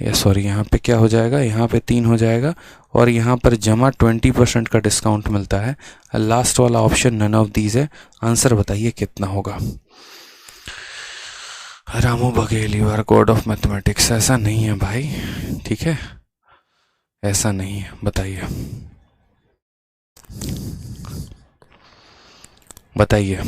या सॉरी यहाँ पे क्या हो जाएगा, यहाँ पे 3 हो जाएगा और यहाँ पर जमा 20% का डिस्काउंट मिलता है। लास्ट वाला ऑप्शन नन ऑफ दीज है। आंसर बताइए कितना होगा। Ramu Baghel, you are god of mathematics. ऐसा नहीं है भाई, ठीक है, ऐसा नहीं है, बताइए बताइए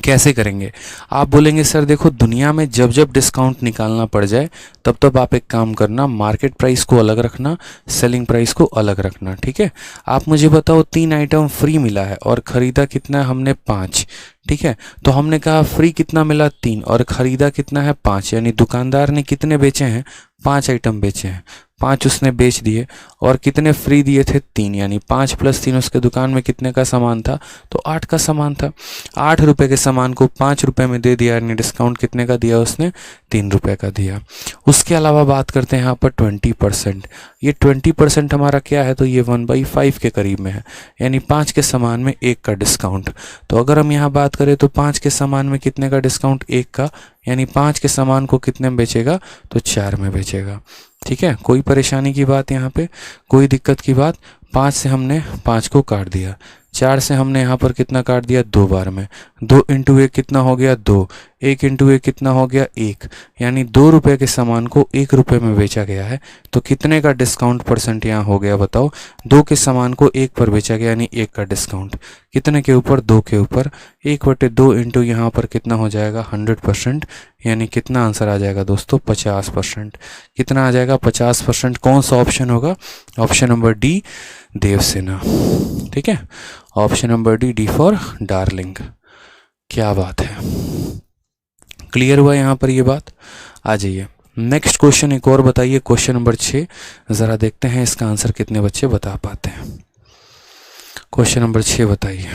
कैसे करेंगे। आप बोलेंगे सर देखो, दुनिया में जब जब डिस्काउंट निकालना पड़ जाए तब तब आप एक काम करना, मार्केट प्राइस को अलग रखना, सेलिंग प्राइस को अलग रखना। ठीक है, आप मुझे बताओ 3 आइटम फ्री मिला है और ख़रीदा कितना है हमने, 5। ठीक है, तो हमने कहा फ्री कितना मिला, 3, और ख़रीदा कितना है, 5, यानी दुकानदार ने कितने बेचे हैं, 5 आइटम बेचे हैं, 5 उसने बेच दिए और कितने फ्री दिए थे, 3, यानी 5 + 3 उसके दुकान में कितने का सामान था, तो 8 का सामान था। 8 रुपये के सामान को 5 रुपये में दे दिया, यानी डिस्काउंट कितने का दिया उसने, 3 रुपये का दिया। उसके अलावा बात करते हैं यहाँ पर 20%। ये 20% हमारा क्या है, तो ये 1/5 के करीब में है, यानी 5 के सामान में 1 का डिस्काउंट। तो अगर हम यहाँ बात करें तो 5 के सामान में कितने का डिस्काउंट, 1 का, यानी 5 के सामान को कितने में बेचेगा, तो 4 में बेचेगा। ठीक है, कोई परेशानी की बात यहाँ पे, कोई दिक्कत की बात। 5 से हमने 5 को काट दिया, 4 से हमने यहाँ पर कितना काट दिया, 2 बार में। 2 × 1 कितना हो गया, 2। 1 × 1 कितना हो गया, 1, यानी 2 रुपये के सामान को 1 रुपये में बेचा गया है। तो कितने का डिस्काउंट परसेंट यहाँ हो गया, बताओ। 2 के सामान को 1 पर बेचा गया, यानी 1 का डिस्काउंट कितने के ऊपर, 2 के ऊपर। 1/2 इंटू यहाँ पर कितना हो जाएगा, 100%, यानी कितना आंसर आ जाएगा दोस्तों, 50%। कितना आ जाएगा, 50%। कौन सा ऑप्शन होगा, ऑप्शन नंबर डी, देवसेना। ठीक है, option number D, D for darling. क्या बात है, क्लियर हुआ यहाँ पर ये बात। आ जाइए नेक्स्ट क्वेश्चन, एक और बताइए, क्वेश्चन नंबर 6। ज़रा देखते हैं इसका आंसर कितने बच्चे बता पाते हैं। क्वेश्चन नंबर 6 बताइए।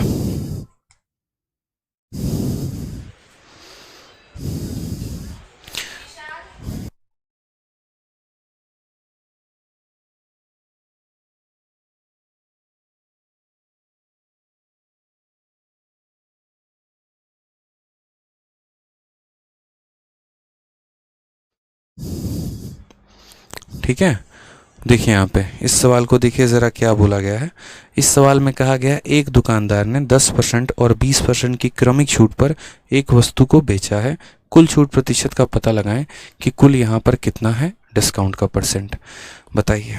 ठीक है, देखिए यहाँ पे इस सवाल को देखिए ज़रा क्या बोला गया है। इस सवाल में कहा गया है एक दुकानदार ने 10% और 20% की क्रमिक छूट पर एक वस्तु को बेचा है, कुल छूट प्रतिशत का पता लगाएं कि कुल यहाँ पर कितना है डिस्काउंट का परसेंट, बताइए।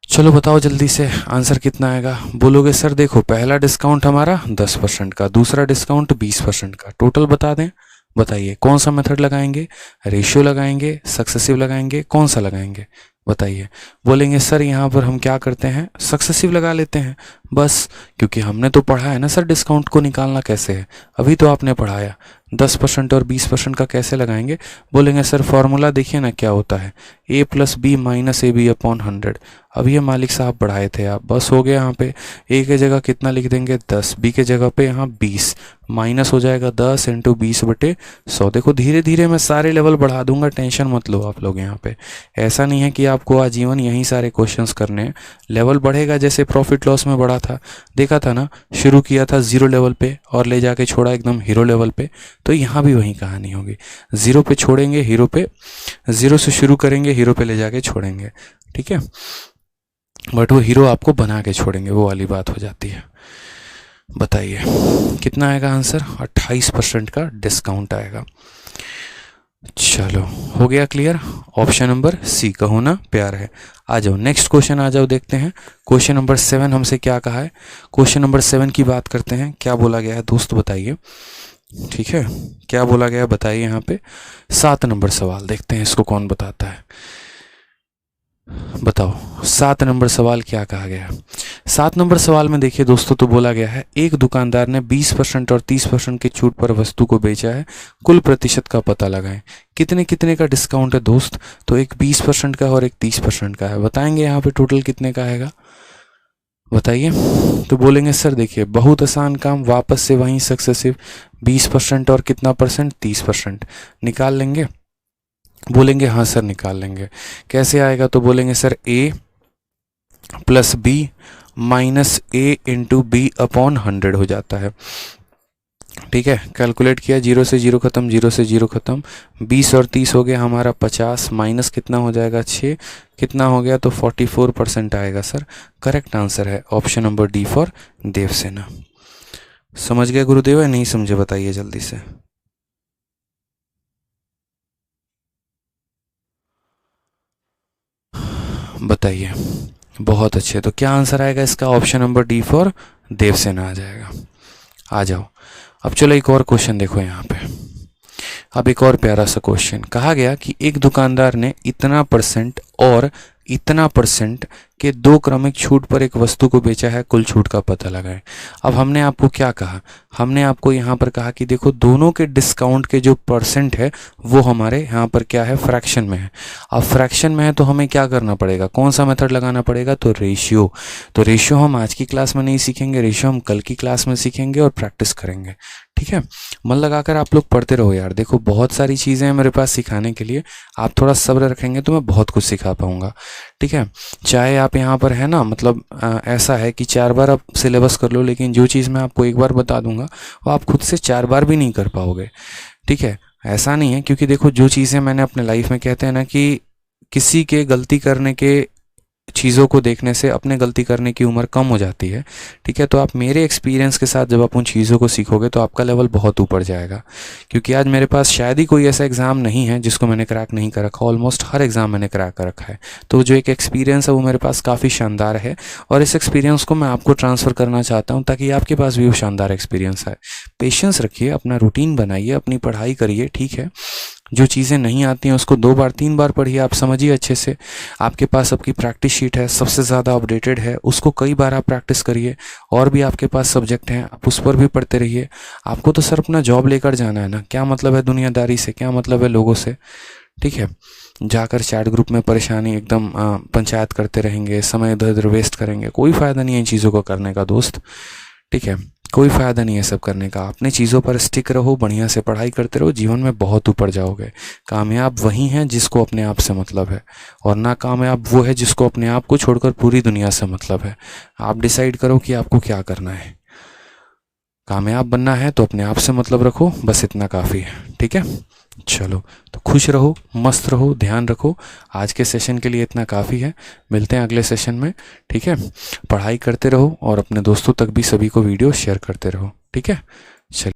चलो बताओ जल्दी से आंसर कितना आएगा। बोलोगे सर देखो पहला डिस्काउंट हमारा 10% का, दूसरा डिस्काउंट 20% का, टोटल बता दें। बताइए कौन सा मेथड लगाएंगे, रेशियो लगाएंगे, सक्सेसिव लगाएंगे, कौन सा लगाएंगे, बताइए। बोलेंगे सर यहाँ पर हम क्या करते हैं, सक्सेसिव लगा लेते हैं बस, क्योंकि हमने तो पढ़ा है ना सर डिस्काउंट को निकालना कैसे है, अभी तो आपने पढ़ाया। 10% और 20% का कैसे लगाएंगे। बोलेंगे सर फॉर्मूला देखिए ना क्या होता है, a + b - ab अपॉन 100। अब ये मालिक साहब बढ़ाए थे आप, बस हो गया। यहाँ पे a के जगह कितना लिख देंगे 10, b के जगह पे यहाँ 20, माइनस हो जाएगा 10 × 20/100। देखो धीरे धीरे मैं सारे लेवल बढ़ा दूंगा, टेंशन मत लो आप लोग। यहाँ पे ऐसा नहीं है कि आपको आजीवन यही सारे क्वेश्चंस करने हैं, लेवल बढ़ेगा। जैसे प्रॉफिट लॉस में बढ़ा था, देखा था ना, शुरू किया था 0 लेवल पे और ले जाके छोड़ा एकदम हीरो लेवल पे, तो यहाँ भी वही कहानी होगी। 0 पे छोड़ेंगे हीरो पे, 0 से शुरू करेंगे हीरो पे ले जाके छोड़ेंगे, ठीक है। बट वो हीरो आपको बना के छोड़ेंगे, वो वाली बात हो जाती है। बताइए कितना आएगा आंसर, 28% का डिस्काउंट आएगा। चलो हो गया क्लियर, ऑप्शन नंबर सी का होना प्यार है। आ जाओ नेक्स्ट क्वेश्चन, आ जाओ देखते हैं क्वेश्चन नंबर 7 हमसे क्या कहा है। क्वेश्चन नंबर 7 की बात करते हैं, क्या बोला गया है दोस्त बताइए, ठीक है, क्या बोला गया बताइए। यहाँ पे 7 नंबर सवाल देखते हैं, इसको कौन बताता है, बताओ 7 नंबर सवाल क्या कहा गया है। 7 नंबर सवाल में देखिए दोस्तों, तो बोला गया है एक दुकानदार ने 20% और 30% की छूट पर वस्तु को बेचा है, कुल प्रतिशत का पता लगाएं। कितने कितने का डिस्काउंट है दोस्त, तो एक 20% का और एक 30% का है। बताएंगे यहाँ पे टोटल कितने का आएगा, बताइए। तो बोलेंगे सर देखिए बहुत आसान काम, वापस से वहीं सक्सेसिव, 20% और कितना परसेंट, 30% निकाल लेंगे। बोलेंगे हाँ सर निकाल लेंगे, कैसे आएगा। तो बोलेंगे sir a + b - a × b upon 100 हो जाता है, ठीक है। कैलकुलेट किया, 0 से 0 खत्म, 0 से 0 खत्म, 20 और 30 हो गया हमारा 50, माइनस कितना हो जाएगा 6, कितना हो गया तो 44% आएगा सर। करेक्ट आंसर है option number D for Devasena. समझ गए गुरुदेव या नहीं समझे, बताइए जल्दी से। बताइए, बहुत अच्छे। तो क्या आंसर आएगा इसका, option number D for Devsena आ जाएगा। आ जाओ अब चलो एक और क्वेश्चन देखो यहाँ पे। अब एक और प्यारा सा क्वेश्चन, कहा गया कि एक दुकानदार ने इतना % और इतना % के 2 क्रमिक छूट पर एक वस्तु को बेचा है, कुल छूट का पता लगाएं। अब हमने आपको क्या कहा, हमने आपको यहाँ पर कहा कि देखो दोनों के डिस्काउंट के जो % है वो हमारे यहाँ पर क्या है, फ्रैक्शन में है। अब फ्रैक्शन में है तो हमें क्या करना पड़ेगा, कौन सा मेथड लगाना पड़ेगा, तो रेशियो। तो रेशियो हम आज की क्लास में नहीं सीखेंगे, रेशियो हम कल की क्लास में सीखेंगे और प्रैक्टिस करेंगे, ठीक है। मन लगाकर आप लोग पढ़ते रहो यार, देखो बहुत सारी चीज़ें हैं मेरे पास सिखाने के लिए, आप थोड़ा सब्र रखेंगे तो मैं बहुत कुछ सिखा पाऊंगा, ठीक है। चाहे आप यहाँ पर है ना, मतलब ऐसा है कि 4 बार आप सिलेबस कर लो, लेकिन जो चीज़ मैं आपको एक बार बता दूंगा वो आप खुद से 4 बार भी नहीं कर पाओगे, ठीक है। ऐसा नहीं है, क्योंकि देखो जो चीज़ें मैंने अपने लाइफ में, कहते हैं ना कि किसी के गलती करने के चीज़ों को देखने से अपने गलती करने की उम्र कम हो जाती है, ठीक है। तो आप मेरे एक्सपीरियंस के साथ जब आप उन चीज़ों को सीखोगे तो आपका लेवल बहुत ऊपर जाएगा, क्योंकि आज मेरे पास शायद ही कोई ऐसा एग्ज़ाम नहीं है जिसको मैंने क्रैक नहीं कर रखा, ऑलमोस्ट हर एग्ज़ाम मैंने क्रैक कर रखा है। तो जो एक एक्सपीरियंस है वो मेरे पास काफ़ी शानदार है, और इस एक्सपीरियंस को मैं आपको ट्रांसफ़र करना चाहता हूँ ताकि आपके पास भी वो शानदार एक्सपीरियंस आए। पेशेंस रखिए, अपना रूटीन बनाइए, अपनी पढ़ाई करिए, ठीक है। जो चीज़ें नहीं आती हैं उसको 2 बार 3 बार पढ़िए, आप समझिए अच्छे से। आपके पास आपकी प्रैक्टिस शीट है, सबसे ज़्यादा अपडेटेड है, उसको कई बार आप प्रैक्टिस करिए। और भी आपके पास सब्जेक्ट हैं, आप उस पर भी पढ़ते रहिए। आपको तो सर अपना जॉब लेकर जाना है ना, क्या मतलब है दुनियादारी से, क्या मतलब है लोगों से, ठीक है। जाकर चैट ग्रुप में परेशानी एकदम पंचायत करते रहेंगे, समय इधर उधर वेस्ट करेंगे, कोई फ़ायदा नहीं है इन चीज़ों को करने का दोस्त, ठीक है। कोई फ़ायदा नहीं है सब करने का। अपने चीज़ों पर स्टिक रहो, बढ़िया से पढ़ाई करते रहो, जीवन में बहुत ऊपर जाओगे। कामयाब वही हैं जिसको अपने आप से मतलब है, और नाकामयाब वो है जिसको अपने आप को छोड़कर पूरी दुनिया से मतलब है। आप डिसाइड करो कि आपको क्या करना है। कामयाब बनना है तो अपने आप से मतलब रखो, बस इतना काफ़ी है, ठीक है। चलो, तो खुश रहो, मस्त रहो, ध्यान रखो। आज के सेशन के लिए इतना काफ़ी है। मिलते हैं अगले सेशन में, ठीक है। पढ़ाई करते रहो और अपने दोस्तों तक भी सभी को वीडियो शेयर करते रहो, ठीक है।